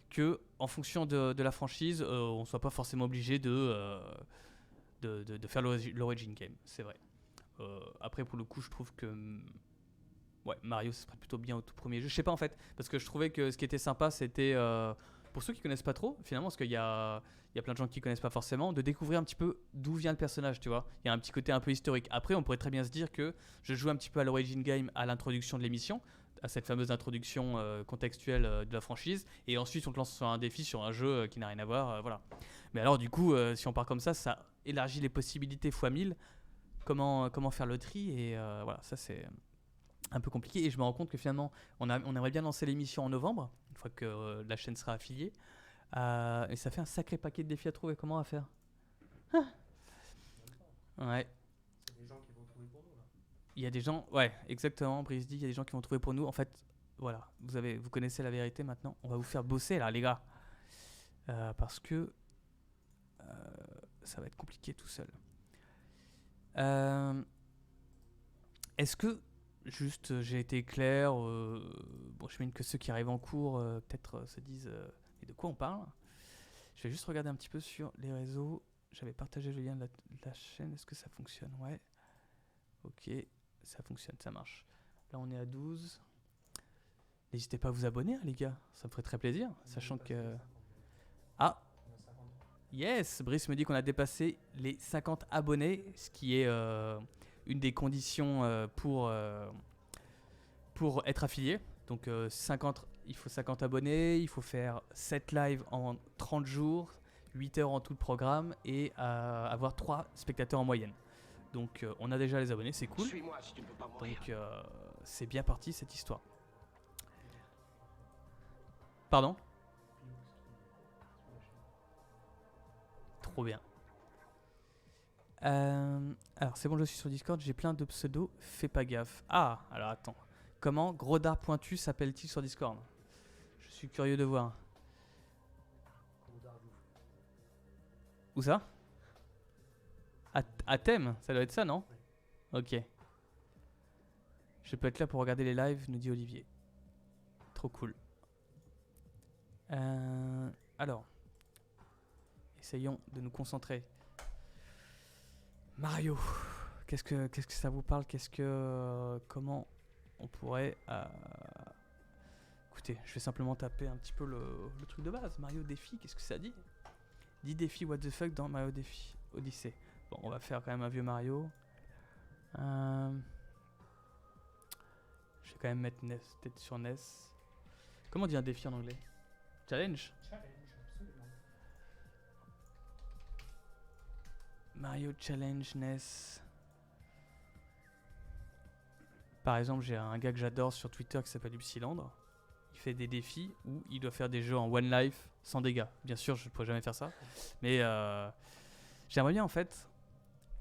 que en fonction de la franchise, on soit pas forcément obligé de faire l'origin game, c'est vrai. Après pour le coup, je trouve que ouais, Mario, ça serait plutôt bien au tout premier jeu. Je sais pas en fait, parce que je trouvais que ce qui était sympa, c'était pour ceux qui connaissent pas trop, finalement, parce qu'il y a plein de gens qui connaissent pas forcément, de découvrir un petit peu d'où vient le personnage, tu vois. Il y a un petit côté un peu historique. Après, on pourrait très bien se dire que je joue un petit peu à l'origin game, à l'introduction de l'émission, à cette fameuse introduction contextuelle de la franchise, et ensuite on te lance sur un défi, sur un jeu qui n'a rien à voir, voilà. Mais alors du coup, si on part comme ça élargit les possibilités fois 1000. Comment faire le tri, et voilà, ça c'est un peu compliqué. Et je me rends compte que finalement, on aimerait bien lancer l'émission en novembre, une fois que la chaîne sera affiliée. Et ça fait un sacré paquet de défis à trouver. Comment on va faire? Ouais. C'est des gens qui vont trouver pour nous là. Il y a des gens, ouais, exactement. Brice dit, il y a des gens qui vont trouver pour nous. En fait, voilà, vous connaissez la vérité maintenant. On va vous faire bosser là, les gars, parce que ça va être compliqué tout seul. Est-ce que juste j'ai été clair? Bon, je mets que ceux qui arrivent en cours peut-être se disent mais de quoi on parle? Je vais juste regarder un petit peu sur les réseaux. J'avais partagé le lien de la chaîne. Est-ce que ça fonctionne? Ouais. Ok, ça fonctionne, ça marche. Là, on est à 12. N'hésitez pas à vous abonner, hein, les gars. Ça me ferait très plaisir. Sachant dépassé que... les 50. Ah, On a 50. yes, Brice me dit qu'on a dépassé les 50 abonnés, ce qui est une des conditions pour être affilié. Donc 50, il faut 50 abonnés, il faut faire 7 lives en 30 jours, 8 heures en tout le programme et avoir 3 spectateurs en moyenne. Donc on a déjà les abonnés, c'est cool. Suis-moi si tu ne peux pas mourir. Donc c'est bien parti cette histoire. Pardon? Trop bien. Alors c'est bon, je suis sur Discord, j'ai plein de pseudos, fais pas gaffe. Ah, alors attends. Comment Grodard Pointu s'appelle-t-il sur Discord? Je suis curieux de voir. Où ça? À thème, ça doit être ça, non? Ok. Je peux être là pour regarder les lives, nous dit Olivier. Trop cool. Alors, essayons de nous concentrer. Mario, qu'est-ce que ça vous parle? Comment on pourrait... Écoutez, je vais simplement taper un petit peu le truc de base. Mario défi, qu'est-ce que ça dit? 10 défis what the fuck dans Mario défi Odyssey. Bon, on va faire quand même un vieux Mario. Je vais quand même mettre NES, peut-être sur NES. Comment on dit un défi en anglais? Challenge? Challenge, absolument. Mario Challenge NES. Par exemple, j'ai un gars que j'adore sur Twitter qui s'appelle Upsilandre. Il fait des défis où il doit faire des jeux en one life sans dégâts. Bien sûr, je ne pourrais jamais faire ça. Mais j'aimerais bien en fait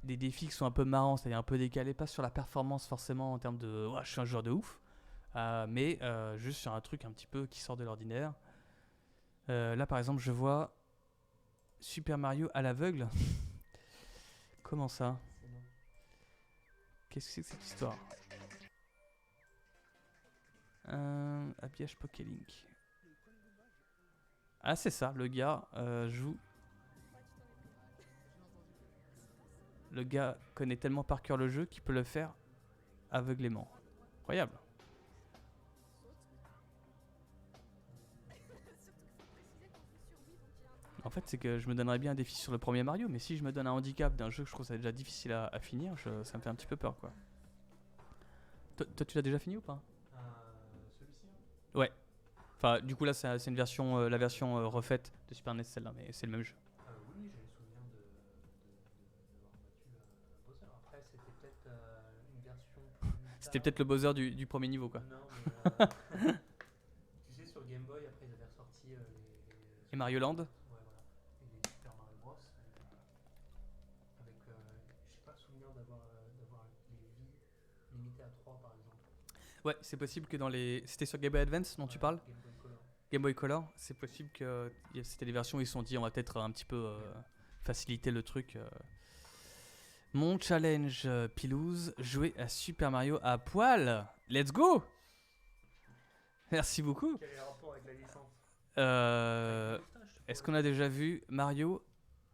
des défis qui sont un peu marrants, c'est-à-dire un peu décalés, pas sur la performance forcément en termes de je suis un joueur de ouf, mais juste sur un truc un petit peu qui sort de l'ordinaire. Là par exemple, je vois Super Mario à l'aveugle. Comment ça? C'est bon. Qu'est-ce que c'est que cette histoire? Habillage Pokélink. Ah c'est ça, le gars joue. Le gars connaît tellement par cœur le jeu qu'il peut le faire aveuglément. Incroyable. En fait, c'est que je me donnerais bien un défi sur le premier Mario, mais si je me donne un handicap d'un jeu que je trouve ça déjà difficile à finir, ça me fait un petit peu peur, quoi. Toi, tu l'as déjà fini ou pas? Celui-ci, hein. Ouais. Enfin, du coup, là, c'est une version, la version refaite de Super NES, celle-là, mais c'est le même jeu. Oui, j'ai le souvenir d'avoir battu Bowser. Après, c'était peut-être une version plus C'était tard. peut-être le Bowser du premier niveau, quoi. Non, mais tu sais, sur Game Boy, après, ils avaient ressorti les Et Mario Land? Ouais, voilà. Et les Super Mario Bros. Avec, j'ai pas le souvenir d'avoir les vies limitées à 3 par exemple. Ouais, c'est possible que dans les... C'était sur Game Boy Advance dont tu parles? Game Boy Color. Game Boy Color, c'est possible que c'était des versions où ils se sont dit on va peut-être un petit peu faciliter le truc. Mon challenge Pilouse, jouer à Super Mario à poil. Let's go! Merci beaucoup. Quel est le rapport avec la licence? Est-ce qu'on a déjà vu Mario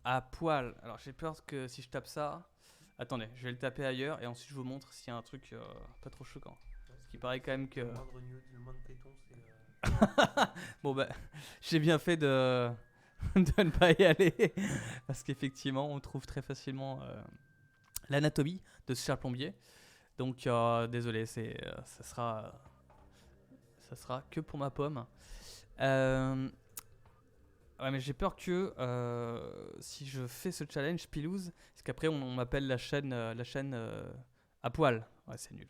à poil? Alors j'ai peur que si je tape ça... Attendez, je vais le taper ailleurs et ensuite je vous montre s'il y a un truc pas trop choquant. Ce qui paraît quand même que... Le moindre nude, le moindre téton, c'est... Bon bah, j'ai bien fait de ne pas y aller parce qu'effectivement on trouve très facilement l'anatomie de ce cher plombier. Donc désolé, ça sera que pour ma pomme. Ouais, mais j'ai peur que si je fais ce challenge Pilouse, parce qu'après on m'appelle la chaîne à poil. Ouais, c'est nul.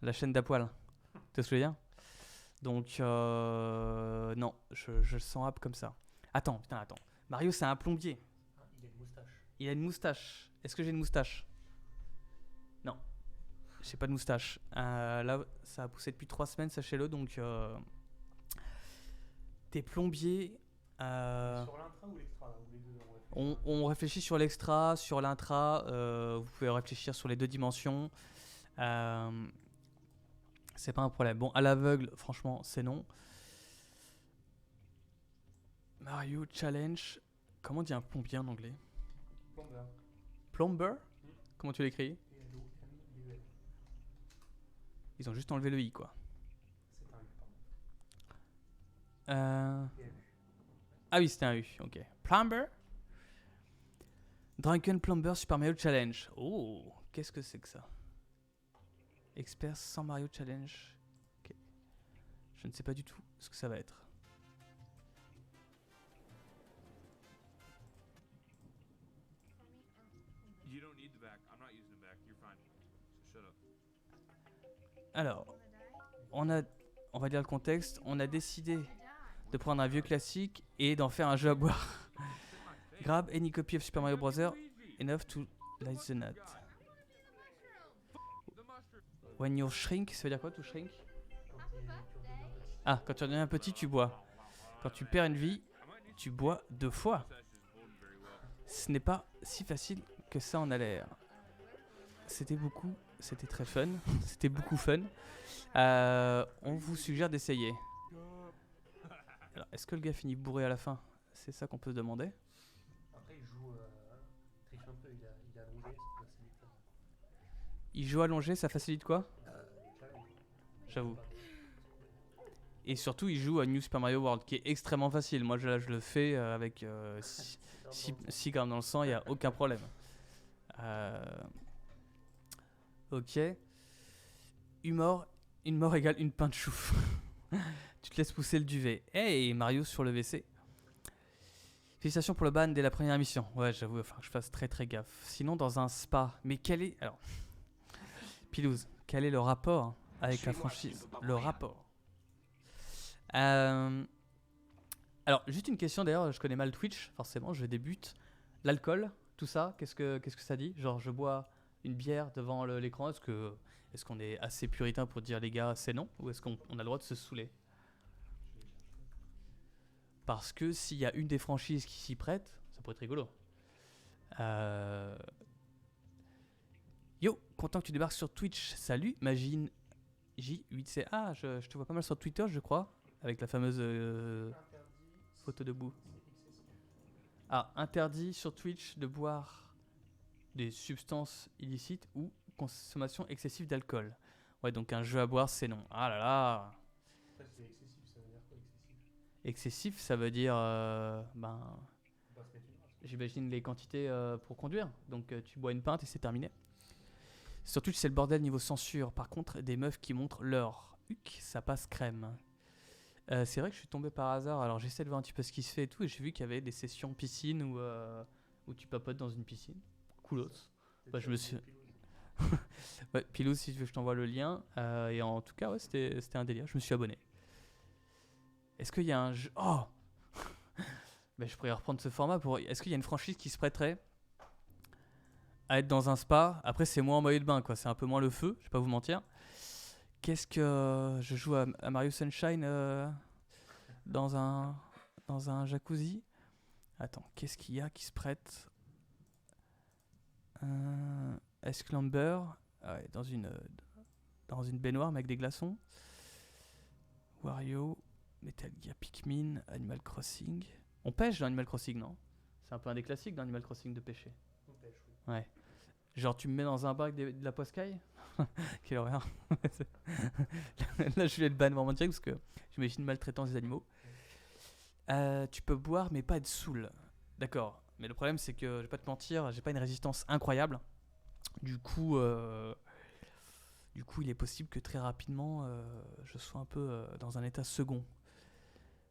La chaîne d'Apoil. Tu te souviens? Donc non, je le sens up comme ça. Attends. Mario, c'est un plombier. Ah, il a une moustache. Il a une moustache. Est-ce que j'ai une moustache? Non, j'ai pas de moustache. Là, ça a poussé depuis 3 semaines, sachez-le. Donc, t'es plombier. Sur l'intra ou l'extra là, ou les deux, On réfléchit sur l'extra, sur l'intra. Vous pouvez réfléchir sur les deux dimensions. C'est pas un problème. Bon, à l'aveugle, franchement, c'est non. Mario Challenge. Comment on dit un plombier en anglais? Plumber. Plumber? Comment tu l'écris? P-L-O-M-B-E-R. Ils ont juste enlevé le i, quoi. C'est un i, pardon. Et Ah oui, c'était un U, ok. Plumber. Drunken Plumber Super Mario Challenge. Oh, qu'est-ce que c'est que ça? Expert sans Mario Challenge. Ok. Je ne sais pas du tout ce que ça va être. You don't need the back. I'm not using the back. You're fine. So shut up. Alors, on va dire le contexte. On a décidé de prendre un vieux classique et d'en faire un jeu à boire. Grab any copy of Super Mario Bros. Enough to light the nut. When you shrink, ça veut dire quoi, to shrink? Ah, quand tu redeviens petit, tu bois. Quand tu perds une vie, tu bois 2 fois. Ce n'est pas si facile que ça en a l'air. C'était très fun. C'était beaucoup fun. On vous suggère d'essayer. Alors, est-ce que le gars finit bourré à la fin? C'est ça qu'on peut se demander. après, il joue. Triche un peu, il a allongé, ça facilite. Il joue allongé, ça facilite quoi? Les challenges. J'avoue. Et surtout, il joue à New Super Mario World, qui est extrêmement facile. Moi, je le fais avec 6 grammes dans le sang, il n'y a aucun problème. Ok. Une mort égale une pinte de chouf. Tu te laisses pousser le duvet. Hey, Mario sur le WC. Félicitations pour le ban dès la première mission. Ouais, j'avoue, il va falloir que je fasse très très gaffe. Sinon, dans un spa. Mais quel est. Alors. Pilouse, quel est le rapport avec la franchise? Le rapport. Alors, juste une question d'ailleurs, je connais mal Twitch, forcément, je débute. L'alcool, tout ça, qu'est-ce que ça dit? Genre, je bois une bière devant l'écran, est-ce qu'on est assez puritain pour dire les gars, c'est non? Ou est-ce qu'on a le droit de se saouler? Parce que s'il y a une des franchises qui s'y prête, ça pourrait être rigolo. Yo, content que tu débarques sur Twitch. Salut, Magine J8C. Ah, je te vois pas mal sur Twitter, je crois. Avec la fameuse photo debout. Ah, interdit sur Twitch de boire des substances illicites ou consommation excessive d'alcool. Ouais, donc un jeu à boire, c'est non. Ah là là. Ça, c'est excessif, ça veut dire quoi, excessif? Excessif, ça veut dire, ben, Faut pas se mettre une race. j'imagine les quantités pour conduire. Donc tu bois une pinte et c'est terminé. Sur Twitch, c'est le bordel niveau censure. Par contre, des meufs qui montrent leur huc, ça passe crème. C'est vrai que je suis tombé par hasard. Alors j'essaie de voir un petit peu ce qui se fait et tout. Et j'ai vu qu'il y avait des sessions piscine où tu papotes dans une piscine. Coolos. Bah, je me suis. Ouais, Pilou, si tu veux, je t'envoie le lien. Et en tout cas, ouais, c'était un délire. Je me suis abonné. Est-ce qu'il y a un jeu. Oh bah, je pourrais reprendre ce format pour. Est-ce qu'il y a une franchise qui se prêterait à être dans un spa? Après, c'est moins en maillot de bain, quoi. C'est un peu moins le feu, je vais pas vous mentir. Qu'est-ce que. Je joue à Mario Sunshine dans un jacuzzi. Attends, qu'est-ce qu'il y a qui se prête? Esclamber. Ouais, dans une baignoire, mais avec des glaçons. Wario. Metal Gear, Pikmin, Animal Crossing. On pêche dans Animal Crossing, non? C'est un peu un des classiques dans Animal Crossing de pêcher. On pêche, oui. Ouais. Genre, tu me mets dans un bar avec de la poiscaille? Quelle horreur. Là, je vais le ban vraiment direct parce que j'imagine maltraitance des animaux. Tu peux boire, mais pas être saoul. D'accord. Mais le problème, c'est que, je vais pas te mentir, j'ai pas une résistance incroyable. Du coup, il est possible que très rapidement, je sois un peu dans un état second.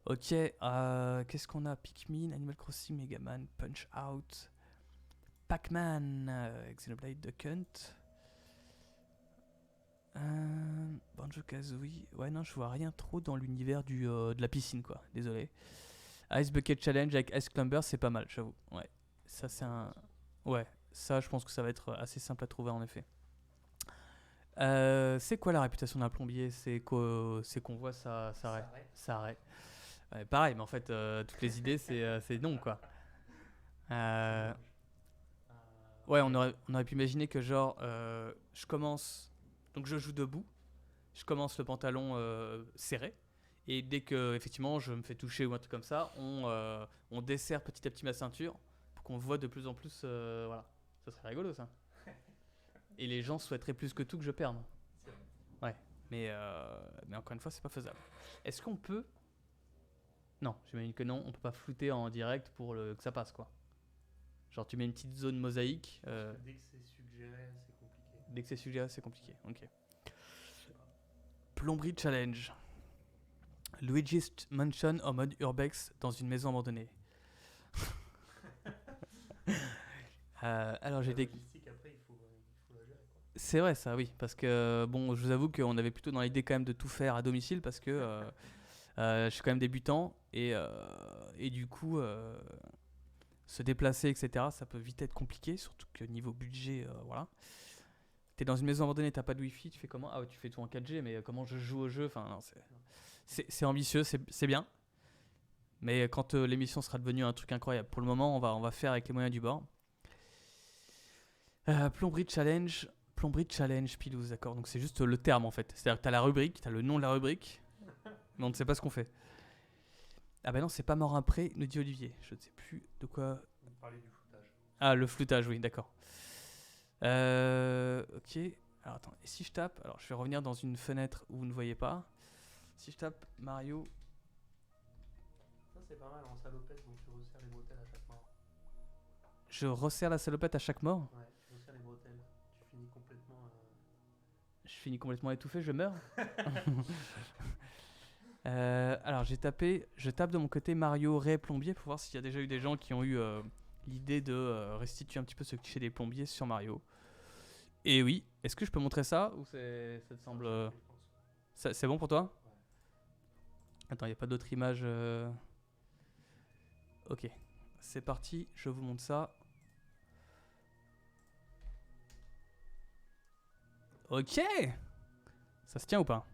Ok, qu'est-ce qu'on a? Pikmin, Animal Crossing, Megaman, Punch Out, Pac-Man, Xenoblade Duck Hunt, Banjo-Kazooie. Ouais, non, je vois rien trop dans l'univers de la piscine, quoi. Désolé. Ice Bucket Challenge avec Ice Climber, c'est pas mal, j'avoue. Ouais, ça c'est un. Ouais, ça je pense que ça va être assez simple à trouver en effet. C'est quoi la réputation d'un plombier? C'est qu'on voit ça arrête. Ouais, pareil, mais en fait, toutes les idées, c'est non, quoi. Ouais, on aurait pu imaginer que genre, je commence, donc je joue debout, je commence le pantalon serré, et dès que effectivement je me fais toucher ou un truc comme ça, on desserre petit à petit ma ceinture pour qu'on voit de plus en plus, voilà. Ça serait rigolo ça. Et les gens souhaiteraient plus que tout que je perde. Ouais, mais encore une fois, c'est pas faisable. Est-ce qu'on peut Non, j'imagine que non, on peut pas flouter en direct pour que ça passe quoi. Genre tu mets une petite zone mosaïque. Parce que dès que c'est suggéré, c'est compliqué. Dès que c'est suggéré, c'est compliqué. Ok. Plomberie challenge. Luigi's Mansion en mode urbex dans une maison abandonnée. Alors j'ai La des. logistique, après, il faut la gérer, quoi. C'est vrai ça, oui, parce que bon, je vous avoue qu'on avait plutôt dans l'idée quand même de tout faire à domicile parce que je suis quand même débutant et du coup se déplacer etc. Ça peut vite être compliqué, surtout que niveau budget, voilà. T'es dans une maison abandonnée, t'as pas de wifi, tu fais comment? Ah ouais, tu fais tout en 4G, mais comment je joue au jeu? Enfin, non, c'est ambitieux, c'est bien. Mais quand l'émission sera devenue un truc incroyable, pour le moment, on va faire avec les moyens du bord. Plomberie challenge, Pilouse, d'accord. Donc c'est juste le terme en fait. C'est-à-dire que t'as la rubrique, t'as le nom de la rubrique, mais on ne sait pas ce qu'on fait. Ah bah non, c'est pas mort après, nous dit Olivier. Je ne sais plus de quoi. On parlait du foutage. Ah, le floutage, oui, d'accord. Ok. Alors attends, et si je tape, alors je vais revenir dans une fenêtre où vous ne voyez pas. Si je tape Mario. Ça, c'est pas mal en salopette, donc tu resserres les bretelles à chaque mort. Je resserre la salopette à chaque mort. Ouais, tu resserres les bretelles. Tu finis complètement. Je finis complètement étouffé, je meurs. Alors je tape de mon côté Mario Ray plombier pour voir s'il y a déjà eu des gens qui ont eu l'idée de restituer un petit peu ce cliché des plombiers sur Mario. Et oui, est-ce que je peux montrer ça ou ça te semble Je pense. c'est bon pour toi? Ouais. Attends, il n'y a pas d'autre image. Ok, c'est parti, je vous montre ça. Ok, ça se tient ou pas?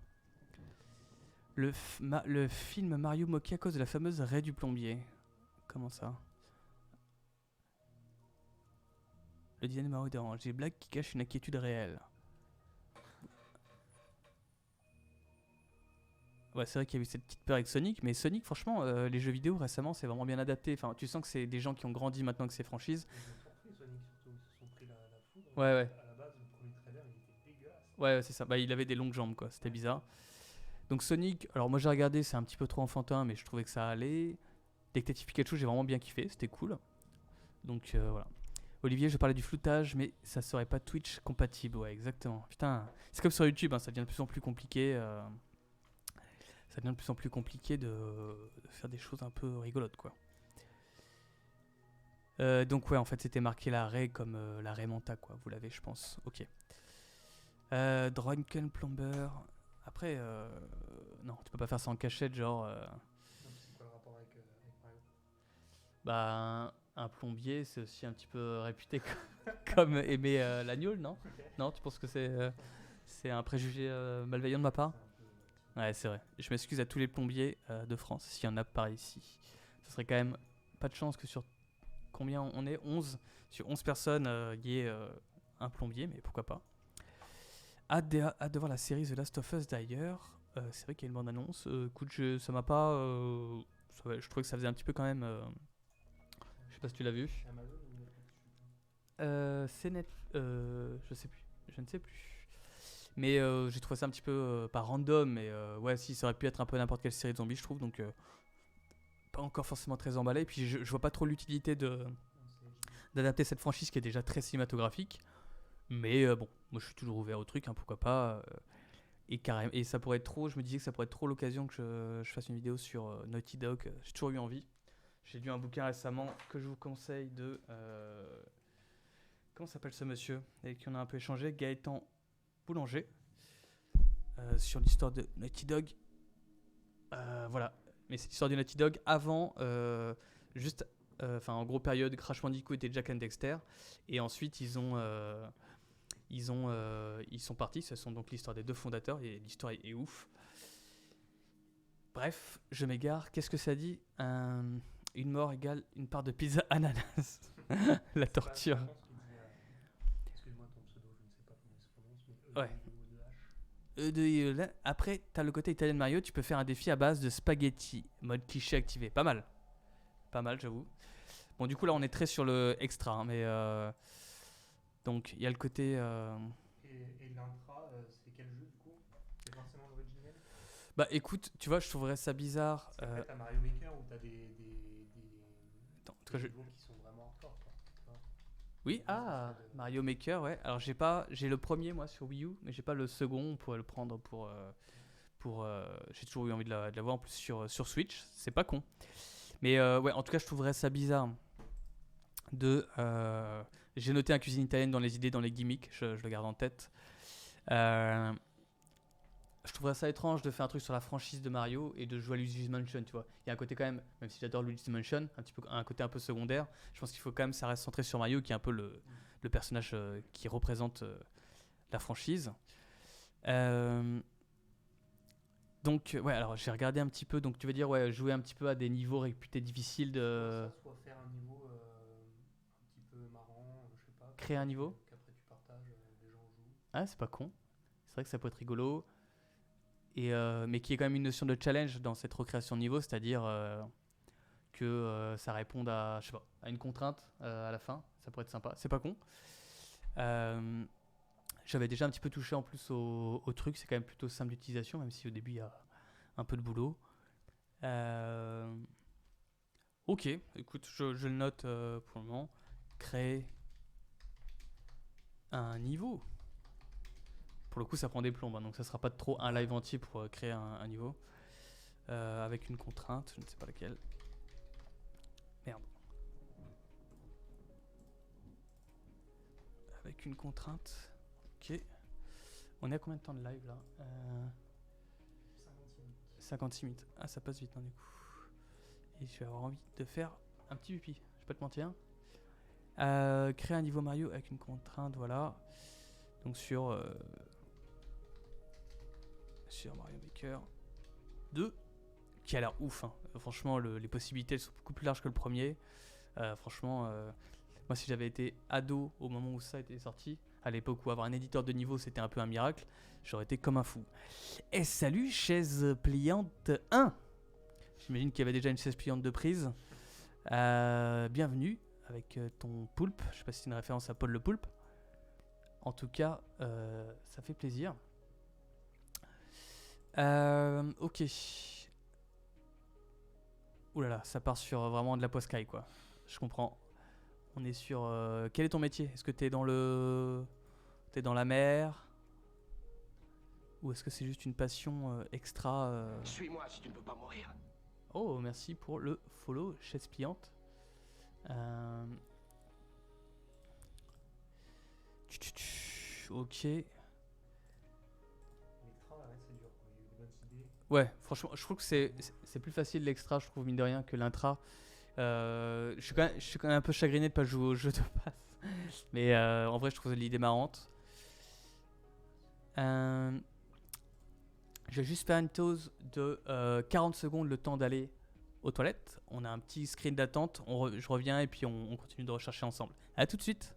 Le film Mario moqué à cause de la fameuse raie du plombier. Comment ça? Le design de Mario dérange. Des blagues qui cachent une inquiétude réelle. Ouais, c'est vrai qu'il y a eu cette petite peur avec Sonic, mais Sonic, franchement, les jeux vidéo récemment, c'est vraiment bien adapté. Enfin, tu sens que c'est des gens qui ont grandi maintenant que c'est franchise. Ils ont surpris Sonic surtout. Ils se sont pris la foudre. Ouais, ouais. À la base, le premier trailer, il était dégueulasse. Ouais, c'est ça. Bah, il avait des longues jambes, quoi. C'était bizarre. Donc Sonic, alors moi j'ai regardé, c'est un petit peu trop enfantin, mais je trouvais que ça allait. Detective Pikachu, j'ai vraiment bien kiffé, c'était cool. Donc voilà. Olivier, je parlais du floutage, mais ça serait pas Twitch compatible. Ouais, exactement. Putain, c'est comme sur YouTube, hein, ça devient de plus en plus compliqué. Ça devient de plus en plus compliqué de faire des choses un peu rigolotes, quoi. Donc ouais, en fait, c'était marqué la Ray comme la Ray Manta, quoi. Vous l'avez, je pense. Ok. Drunken Plumber. Après, non, tu peux pas faire ça en cachette, genre. Donc, c'est quoi le rapport avec Mario? Bah, un plombier, c'est aussi un petit peu réputé comme aimer l'agneau, non? Non, tu penses que c'est un préjugé malveillant de ma part? Ouais, c'est vrai. Je m'excuse à tous les plombiers de France, s'il y en a par ici. Ce serait quand même pas de chance que sur combien on est 11 sur 11 personnes, il y ait un plombier, mais pourquoi pas. Hâte de voir la série The Last of Us d'ailleurs. C'est vrai qu'il y a une bande-annonce. Écoute, ça m'a pas. Je trouvais que ça faisait un petit peu quand même. Je sais pas si tu l'as vu. Amazon ou Netflix? C'est net. Je sais plus. Je ne sais plus. Mais j'ai trouvé ça un petit peu. Pas random, mais ouais, si, ça aurait pu être un peu n'importe quelle série de zombies, je trouve. Donc, pas encore forcément très emballé. Puis, je vois pas trop l'utilité d'adapter cette franchise qui est déjà très cinématographique. Mais bon, moi je suis toujours ouvert au truc, hein, pourquoi pas. Et ça pourrait être trop, je me disais que ça pourrait être trop l'occasion que je fasse une vidéo sur Naughty Dog. J'ai toujours eu envie. J'ai lu un bouquin récemment que je vous conseille de. Comment s'appelle ce monsieur avec qui on a un peu échangé? Gaëtan Boulanger. Sur l'histoire de Naughty Dog. Voilà. Mais c'est l'histoire de Naughty Dog avant. Juste. Enfin, en gros, période Crash Bandicoot et Jack and Dexter. Et ensuite, ils sont partis, ce sont donc l'histoire des deux fondateurs et l'histoire est ouf. Bref, je m'égare. Qu'est-ce que ça dit? Une mort égale une part de pizza ananas. La torture. Excuse-moi ton pseudo, je ne sais pas comment il se prononce, mais Ouais. Après, t'as le côté italien de Mario, tu peux faire un défi à base de spaghetti, mode cliché activé. Pas mal. Pas mal, j'avoue. Bon, du coup, là, on est très sur le extra, hein, mais donc, il y a le côté. Et l'intra, c'est quel jeu du coup? C'est forcément l'original? Bah écoute, tu vois, je trouverais ça bizarre. Parce qu'après, t'as Mario Maker où t'as Attends, en tout cas, des niveaux qui sont vraiment hardcore, quoi. Tu vois. Oui, Ça serait de- Mario Maker, ouais. Alors j'ai le premier moi sur Wii U, mais j'ai pas le second. On pourrait le prendre j'ai toujours eu envie de l'avoir en plus sur Switch. C'est pas con. Mais ouais, en tout cas, je trouverais ça bizarre j'ai noté un cuisine italienne dans les idées, dans les gimmicks. Je le garde en tête. Euh, je trouverais ça étrange de faire un truc sur la franchise de Mario et de jouer à Luigi's Mansion, tu vois. Il y a un côté quand même si j'adore Luigi's Mansion, un côté un peu secondaire. Je pense qu'il faut quand même ça reste centré sur Mario, qui est un peu le personnage qui représente la franchise. Euh, donc ouais, alors j'ai regardé un petit peu. Donc tu veux dire ouais, jouer un petit peu à des niveaux réputés difficiles de Soit faire un niveau un petit peu marrant, je sais pas. créer un niveau. Qu'après tu partages, les gens jouent. Ah, c'est pas con. C'est vrai que ça peut être rigolo. Mais qui est quand même une notion de challenge dans cette recréation de niveau, c'est-à-dire que ça réponde à, je sais pas, à une contrainte à la fin. Ça pourrait être sympa. C'est pas con. Euh, J'avais déjà un petit peu touché en plus au truc. C'est quand même plutôt simple d'utilisation, même si au début il y a un peu de boulot. Ok, écoute, je le note pour le moment. Créer un niveau. Pour le coup, ça prend des plombes, hein, donc ça sera pas trop un live entier pour créer un niveau. Avec une contrainte, je ne sais pas laquelle. Merde. Avec une contrainte. Ok. On est à combien de temps de live là 56 minutes. 56 minutes. Ah, ça passe vite, hein, du coup. Et je vais avoir envie de faire un petit pipi. Je vais pas te mentir. Créer un niveau Mario avec une contrainte, voilà. Donc sur Mario Maker 2, qui a l'air ouf, hein. Franchement, les possibilités elles sont beaucoup plus larges que le premier. Franchement, moi si j'avais été ado au moment où ça était sorti, à l'époque où avoir un éditeur de niveau c'était un peu un miracle, j'aurais été comme un fou. Et salut chaise pliante 1. J'imagine qu'il y avait déjà une chaise pliante de prise. Bienvenue avec ton poulpe. Je sais pas si c'est une référence à Paul le poulpe. En tout cas, ça fait plaisir. Ok. Ouh là là, ça part sur vraiment de la poiscaille quoi. Je comprends. On est sur. Quel est ton métier? Est-ce que t'es dans la mer? Ou est-ce que c'est juste une passion extra Suis-moi si tu ne peux pas mourir. Oh, merci pour le follow, chaise pliante. Ok. L'extra, ouais, c'est dur, quoi. Il y a eu de bonnes idées. Ouais, franchement, je trouve que c'est plus facile l'extra, je trouve, mine de rien, que l'intra. Je suis quand même un peu chagriné de pas jouer au jeu de passe. Mais en vrai, je trouve l'idée marrante. Je vais juste faire une pause de 40 secondes, le temps d'aller aux toilettes. On a un petit screen d'attente. Je reviens et puis on continue de rechercher ensemble. A tout de suite.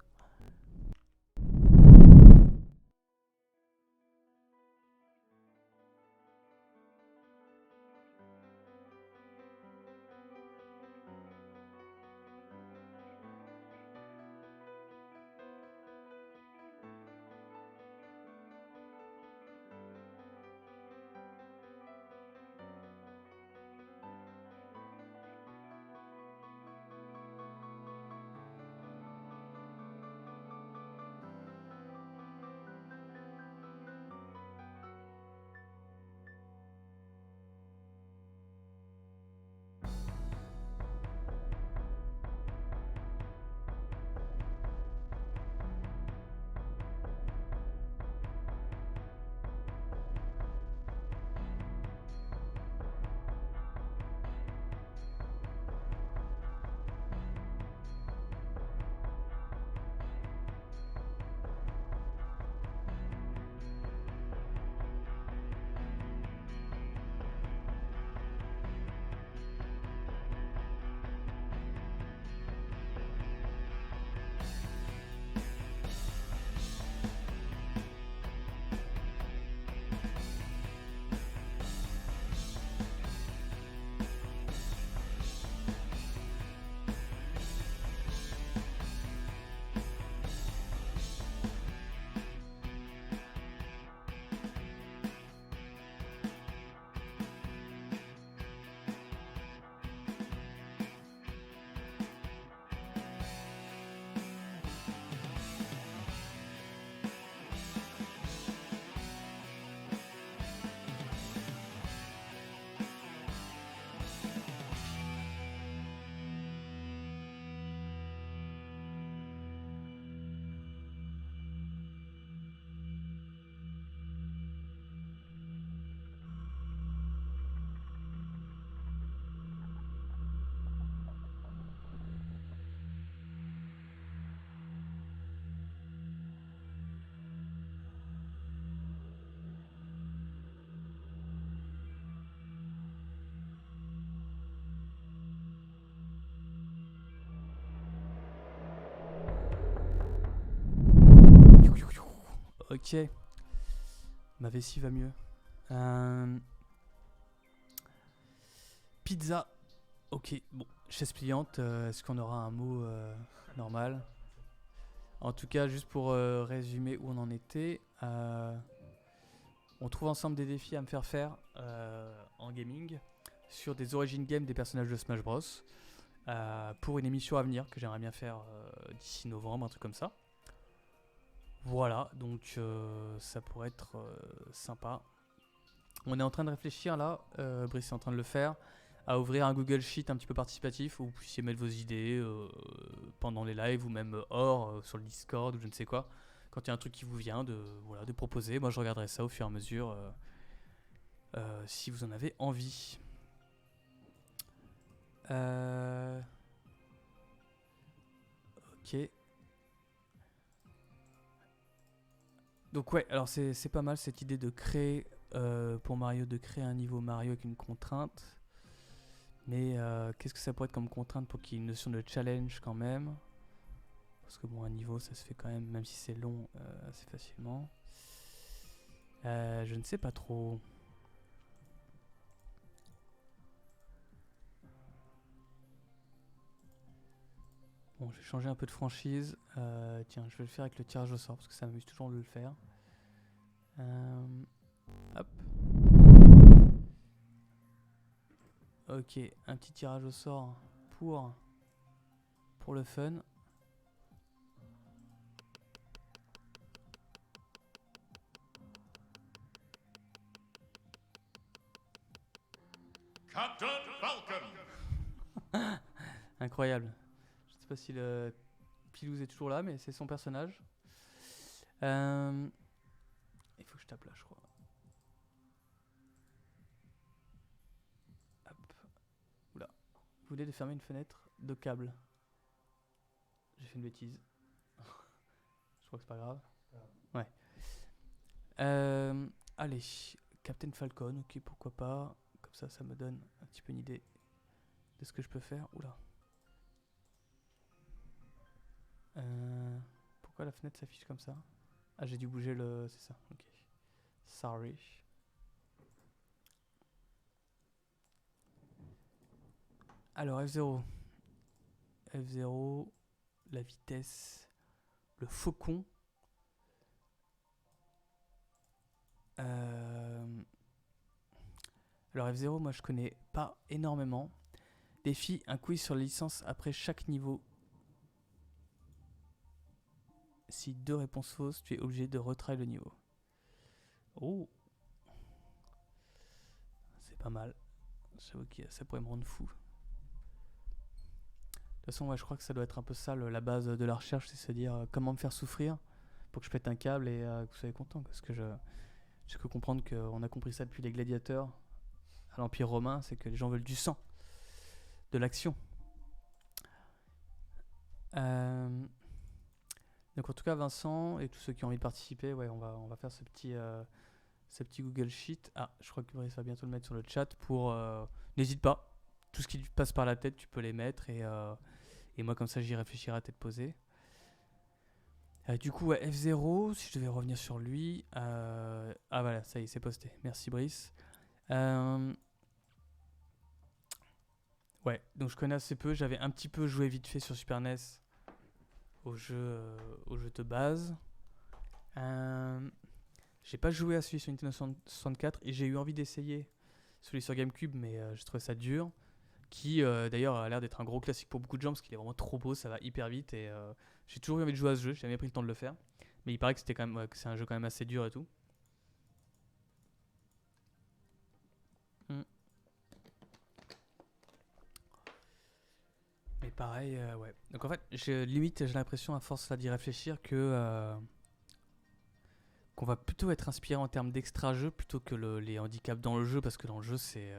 Ok. Ma vessie va mieux. Pizza. Ok, bon. Chaise pliante, est-ce qu'on aura un mot normal? En tout cas, juste pour résumer où on en était, on trouve ensemble des défis à me faire faire en gaming sur des origin games des personnages de Smash Bros. Pour une émission à venir que j'aimerais bien faire d'ici novembre, un truc comme ça. Voilà, donc ça pourrait être sympa. On est en train de réfléchir là, Brice est en train de le faire, à ouvrir un Google Sheet un petit peu participatif où vous puissiez mettre vos idées pendant les lives ou même hors sur le Discord ou je ne sais quoi. Quand il y a un truc qui vous vient, de proposer. Moi je regarderai ça au fur et à mesure si vous en avez envie. Ok. Donc ouais, alors c'est pas mal cette idée de créer, pour Mario, de créer un niveau Mario avec une contrainte. Mais qu'est-ce que ça pourrait être comme contrainte pour qu'il y ait une notion de challenge quand même? Parce que bon, un niveau ça se fait quand même si c'est long, assez facilement. Je ne sais pas trop. Bon, je vais changer un peu de franchise. Tiens, je vais le faire avec le tirage au sort parce que ça m'amuse toujours de le faire. Hop. Ok, un petit tirage au sort pour le fun. Captain Falcon. Incroyable. Je sais pas si le Pilouz est toujours là, mais c'est son personnage. Il faut que je tape là, je crois. Hop. Oula. Vous voulez de fermer une fenêtre de câble. J'ai fait une bêtise. Je crois que c'est pas grave. Ouais. Allez. Captain Falcon, ok, pourquoi pas. Comme ça me donne un petit peu une idée de ce que je peux faire. Oula. Pourquoi la fenêtre s'affiche comme ça? Ah, j'ai dû bouger le... C'est ça, ok. Sorry. Alors, F0. F0, la vitesse, le faucon. Alors, F0, moi je connais pas énormément. Défi, un quiz sur la licence après chaque niveau. Si 2 réponses fausses, tu es obligé de retry le niveau. Oh, c'est pas mal. J'avoue que ça pourrait me rendre fou. De toute façon, ouais, je crois que ça doit être un peu ça la base de la recherche, c'est se dire comment me faire souffrir pour que je pète un câble et que vous soyez content. Parce que j'ai cru comprendre qu'on a compris ça depuis les gladiateurs à l'Empire romain, c'est que les gens veulent du sang, de l'action. Donc en tout cas, Vincent et tous ceux qui ont envie de participer, ouais, on va faire ce petit Google Sheet. Ah, je crois que Brice va bientôt le mettre sur le chat pour... n'hésite pas, tout ce qui te passe par la tête, tu peux les mettre et moi comme ça j'y réfléchirai à tête posée. Du coup, ouais, F0, si je devais revenir sur lui... ah voilà, ça y est, c'est posté. Merci Brice. Ouais, donc je connais assez peu. J'avais un petit peu joué vite fait sur Super NES au jeu de base. J'ai pas joué à celui sur Nintendo 64 et j'ai eu envie d'essayer celui sur GameCube, mais j'ai trouvé ça dur. Qui d'ailleurs a l'air d'être un gros classique pour beaucoup de gens parce qu'il est vraiment trop beau, ça va hyper vite et j'ai toujours eu envie de jouer à ce jeu. J'ai jamais pris le temps de le faire, mais il paraît que c'était quand même que c'est un jeu quand même assez dur et tout. Mais pareil, ouais. Donc en fait, j'ai l'impression à force d'y réfléchir que qu'on va plutôt être inspiré en termes d'extra-jeu plutôt que les handicaps dans le jeu, parce que dans le jeu c'est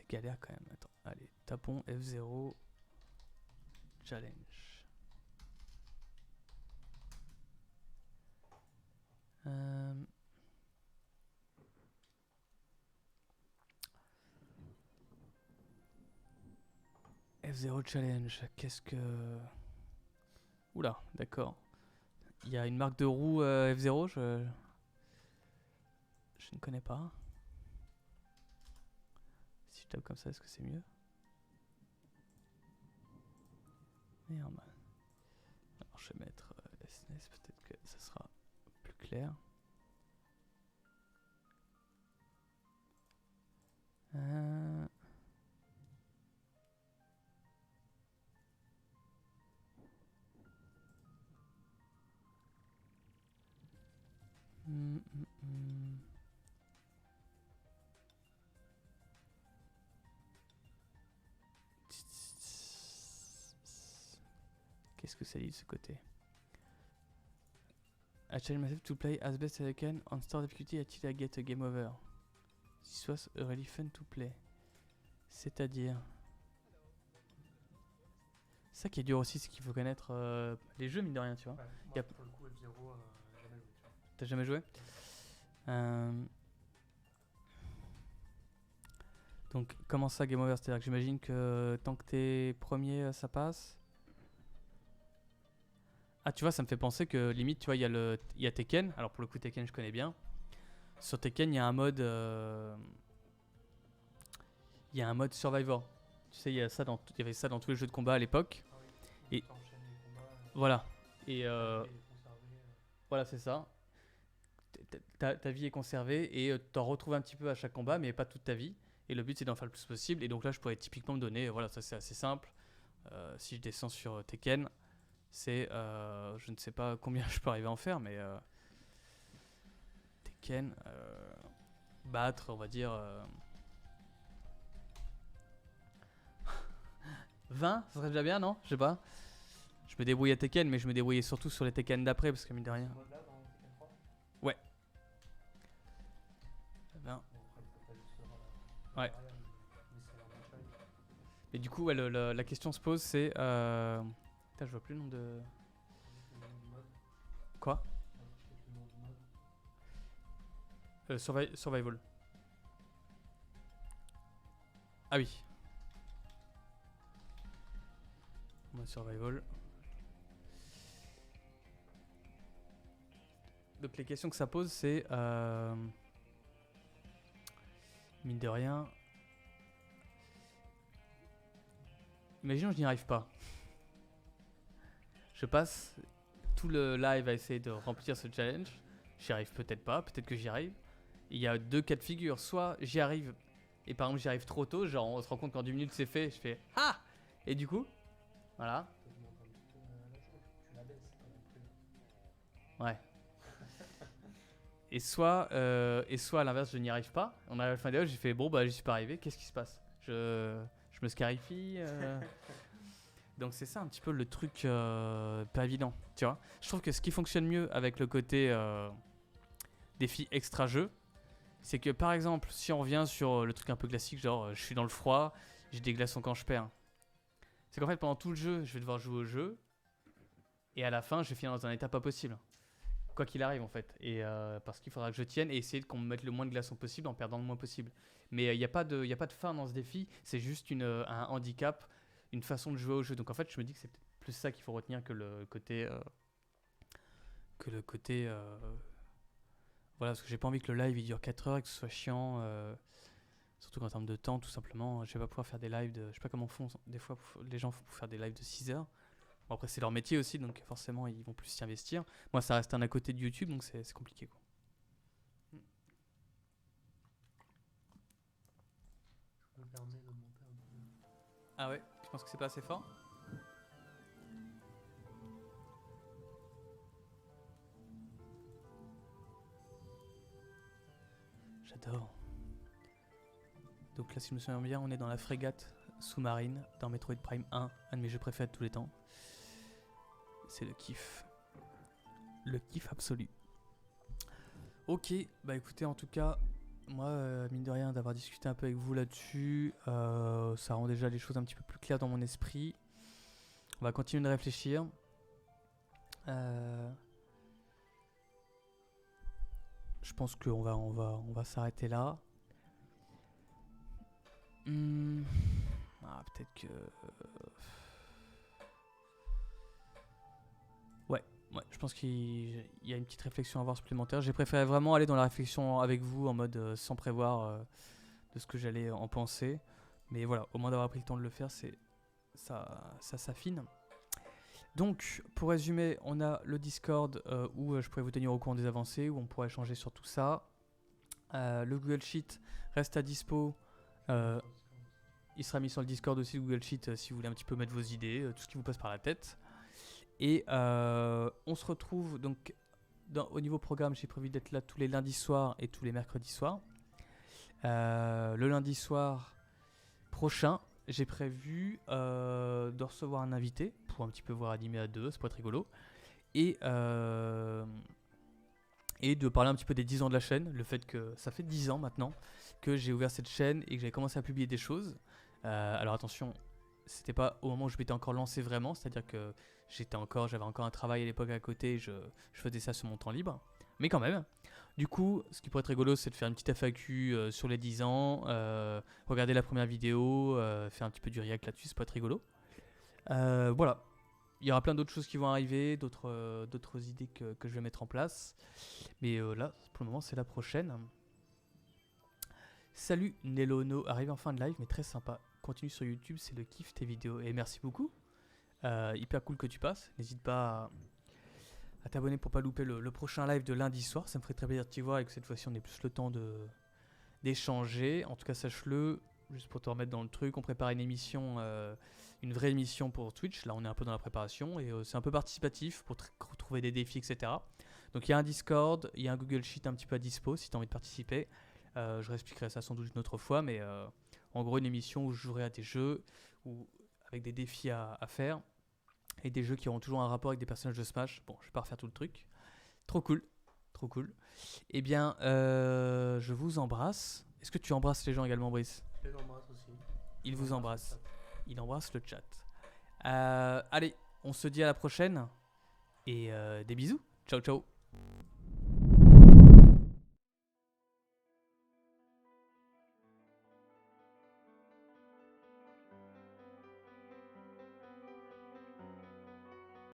galère quand même. Attends, allez, tapons F0 challenge. F0 challenge, qu'est-ce que... Oula, d'accord. Il y a une marque de roue F0, je ne connais pas. Si je tape comme ça, est-ce que c'est mieux? Merde. Alors je vais mettre SNES, peut-être que ça sera plus clair. Hum, hum, hum. Qu'est-ce que ça dit de ce côté? I challenge myself to play as best as I can on star difficulty until I get a game over. This was really fun to play. C'est-à-dire... Ça qui est dur aussi, c'est qu'il faut connaître les jeux, mine de rien, tu vois. Ouais, moi, Y a- pour le coup, F0, jamais joué, tu vois. T'as jamais joué? Donc, comment ça, game over? C'est-à-dire que j'imagine que tant que t'es premier, ça passe. Ah, tu vois, ça me fait penser que limite, tu vois, il y a Tekken. Alors, pour le coup, Tekken, je connais bien. Sur Tekken, il y a un mode. Il y a un mode Survivor. Tu sais, il y avait ça dans tous les jeux de combat à l'époque. Ah oui, Et- t'enchaînes les combats, Voilà. Et ta vie est conservée, voilà, c'est ça. Ta vie est conservée et t'en retrouves un petit peu à chaque combat, mais pas toute ta vie. Et le but, c'est d'en faire le plus possible. Et donc là, je pourrais typiquement me donner, voilà, ça c'est assez simple. Si je descends sur Tekken, c'est, je ne sais pas combien je peux arriver à en faire, mais Tekken, battre, on va dire 20, ça serait déjà bien, non? Je sais pas. Je me débrouillais à Tekken, mais je me débrouillais surtout sur les Tekken d'après, parce que mine de rien. ce mode-là dans Tekken 3. 20. Bon, après, il faut pas juste Ouais. derrière, mais c'est la même chose. Et du coup, ouais, la question se pose, c'est... Putain, je vois plus le nom de... Le nom du mode. Quoi? Peut-être le nom du mode. Survival. Ah oui. Mode survival. Donc les questions que ça pose, c'est... mine de rien... Imaginons que je n'y arrive pas. Je passe tout le live à essayer de remplir ce challenge. J'y arrive peut-être pas, peut-être que j'y arrive. Il y a deux cas de figure. Soit j'y arrive, et par exemple j'y arrive trop tôt, genre on se rend compte qu'en 10 minutes c'est fait, je fais ah! Et du coup, voilà. Tu augmentes un petit peu la chose, tu la baisses, c'est pas non plus. Ouais. Et soit à l'inverse, je n'y arrive pas. On arrive à la fin des heures, j'ai fait bon, bah j'y suis pas arrivé, qu'est-ce qui se passe? Je me scarifie. Donc c'est ça un petit peu le truc pas évident, tu vois. Je trouve que ce qui fonctionne mieux avec le côté défi extra jeu, c'est que par exemple, si on revient sur le truc un peu classique, genre je suis dans le froid, j'ai des glaçons quand je perds. C'est qu'en fait pendant tout le jeu, je vais devoir jouer au jeu, et à la fin, je vais finir dans un état pas possible. Quoi qu'il arrive en fait. Et parce qu'il faudra que je tienne et essayer qu'on me mette le moins de glaçons possible en perdant le moins possible. Mais il n'y a pas de fin dans ce défi, c'est juste un handicap, une façon de jouer au jeu. Donc en fait, je me dis que c'est peut-être plus ça qu'il faut retenir que le côté... voilà, parce que j'ai pas envie que le live il dure 4 heures et que ce soit chiant. Surtout qu'en termes de temps, tout simplement, je vais pas pouvoir faire des lives de... Je sais pas comment font, des fois les gens font pour faire des lives de 6 heures. Bon, après, c'est leur métier aussi, donc forcément, ils vont plus s'y investir. Moi, ça reste un à côté de YouTube, donc c'est compliqué, quoi. Je me permets de monter un peu. Ah ouais? Tu penses que c'est pas assez fort? J'adore. Donc là, si je me souviens bien, on est dans la frégate sous-marine dans Metroid Prime 1, un de mes jeux préférés de tous les temps. C'est le kiff. Le kiff absolu. Ok, bah écoutez, en tout cas, moi, mine de rien, d'avoir discuté un peu avec vous là-dessus, ça rend déjà les choses un petit peu plus claires dans mon esprit. On va continuer de réfléchir. Je pense qu'on va s'arrêter là. Peut-être que... Ouais, Ouais, je pense qu'il y a une petite réflexion à avoir supplémentaire. J'ai préféré vraiment aller dans la réflexion avec vous en mode sans prévoir de ce que j'allais en penser. Mais voilà, au moins d'avoir pris le temps de le faire, ça s'affine. Donc, pour résumer, on a le Discord où je pourrais vous tenir au courant des avancées, où on pourrait échanger sur tout ça. Le Google Sheet reste à dispo. Il sera mis sur le Discord aussi, le Google Sheet, si vous voulez un petit peu mettre vos idées, tout ce qui vous passe par la tête. Et on se retrouve donc au niveau programme, j'ai prévu d'être là tous les lundis soirs et tous les mercredis soirs. Le lundi soir prochain, j'ai prévu de recevoir un invité pour un petit peu voir animer à deux, ça pourrait être rigolo. Et de parler un petit peu des 10 ans de la chaîne, le fait que ça fait 10 ans maintenant que j'ai ouvert cette chaîne et que j'avais commencé à publier des choses. Alors attention, c'était pas au moment où je m'étais encore lancé vraiment, c'est-à-dire que j'avais encore un travail à l'époque à côté, je faisais ça sur mon temps libre, mais quand même. Du coup, ce qui pourrait être rigolo, c'est de faire une petite FAQ sur les 10 ans, regarder la première vidéo, faire un petit peu du react là-dessus, ça pourrait être rigolo. Voilà, il y aura plein d'autres choses qui vont arriver, d'autres idées que je vais mettre en place, mais là, pour le moment, c'est la prochaine. Salut Nelono, arrivé en fin de live, mais très sympa. Continue sur YouTube, c'est le kiff tes vidéos. Et merci beaucoup. Hyper cool que tu passes. N'hésite pas à t'abonner pour pas louper le prochain live de lundi soir. Ça me ferait très plaisir de t'y voir et que cette fois-ci on ait plus le temps d'échanger. En tout cas, sache-le, juste pour te remettre dans le truc, on prépare une émission, une vraie émission pour Twitch. Là, on est un peu dans la préparation et c'est un peu participatif pour trouver des défis, etc. Donc il y a un Discord, il y a un Google Sheet un petit peu à dispo si tu as envie de participer. Je réexpliquerai ça sans doute une autre fois, mais en gros une émission où je jouerai à des jeux avec des défis à faire et des jeux qui auront toujours un rapport avec des personnages de Smash. Bon, je vais pas refaire tout le truc. Trop cool, trop cool. Eh bien, je vous embrasse. Est-ce que tu embrasses les gens également, Brice? Je les embrasse aussi. Il vous embrasse. Il embrasse le chat. Allez, on se dit à la prochaine et des bisous. Ciao, ciao.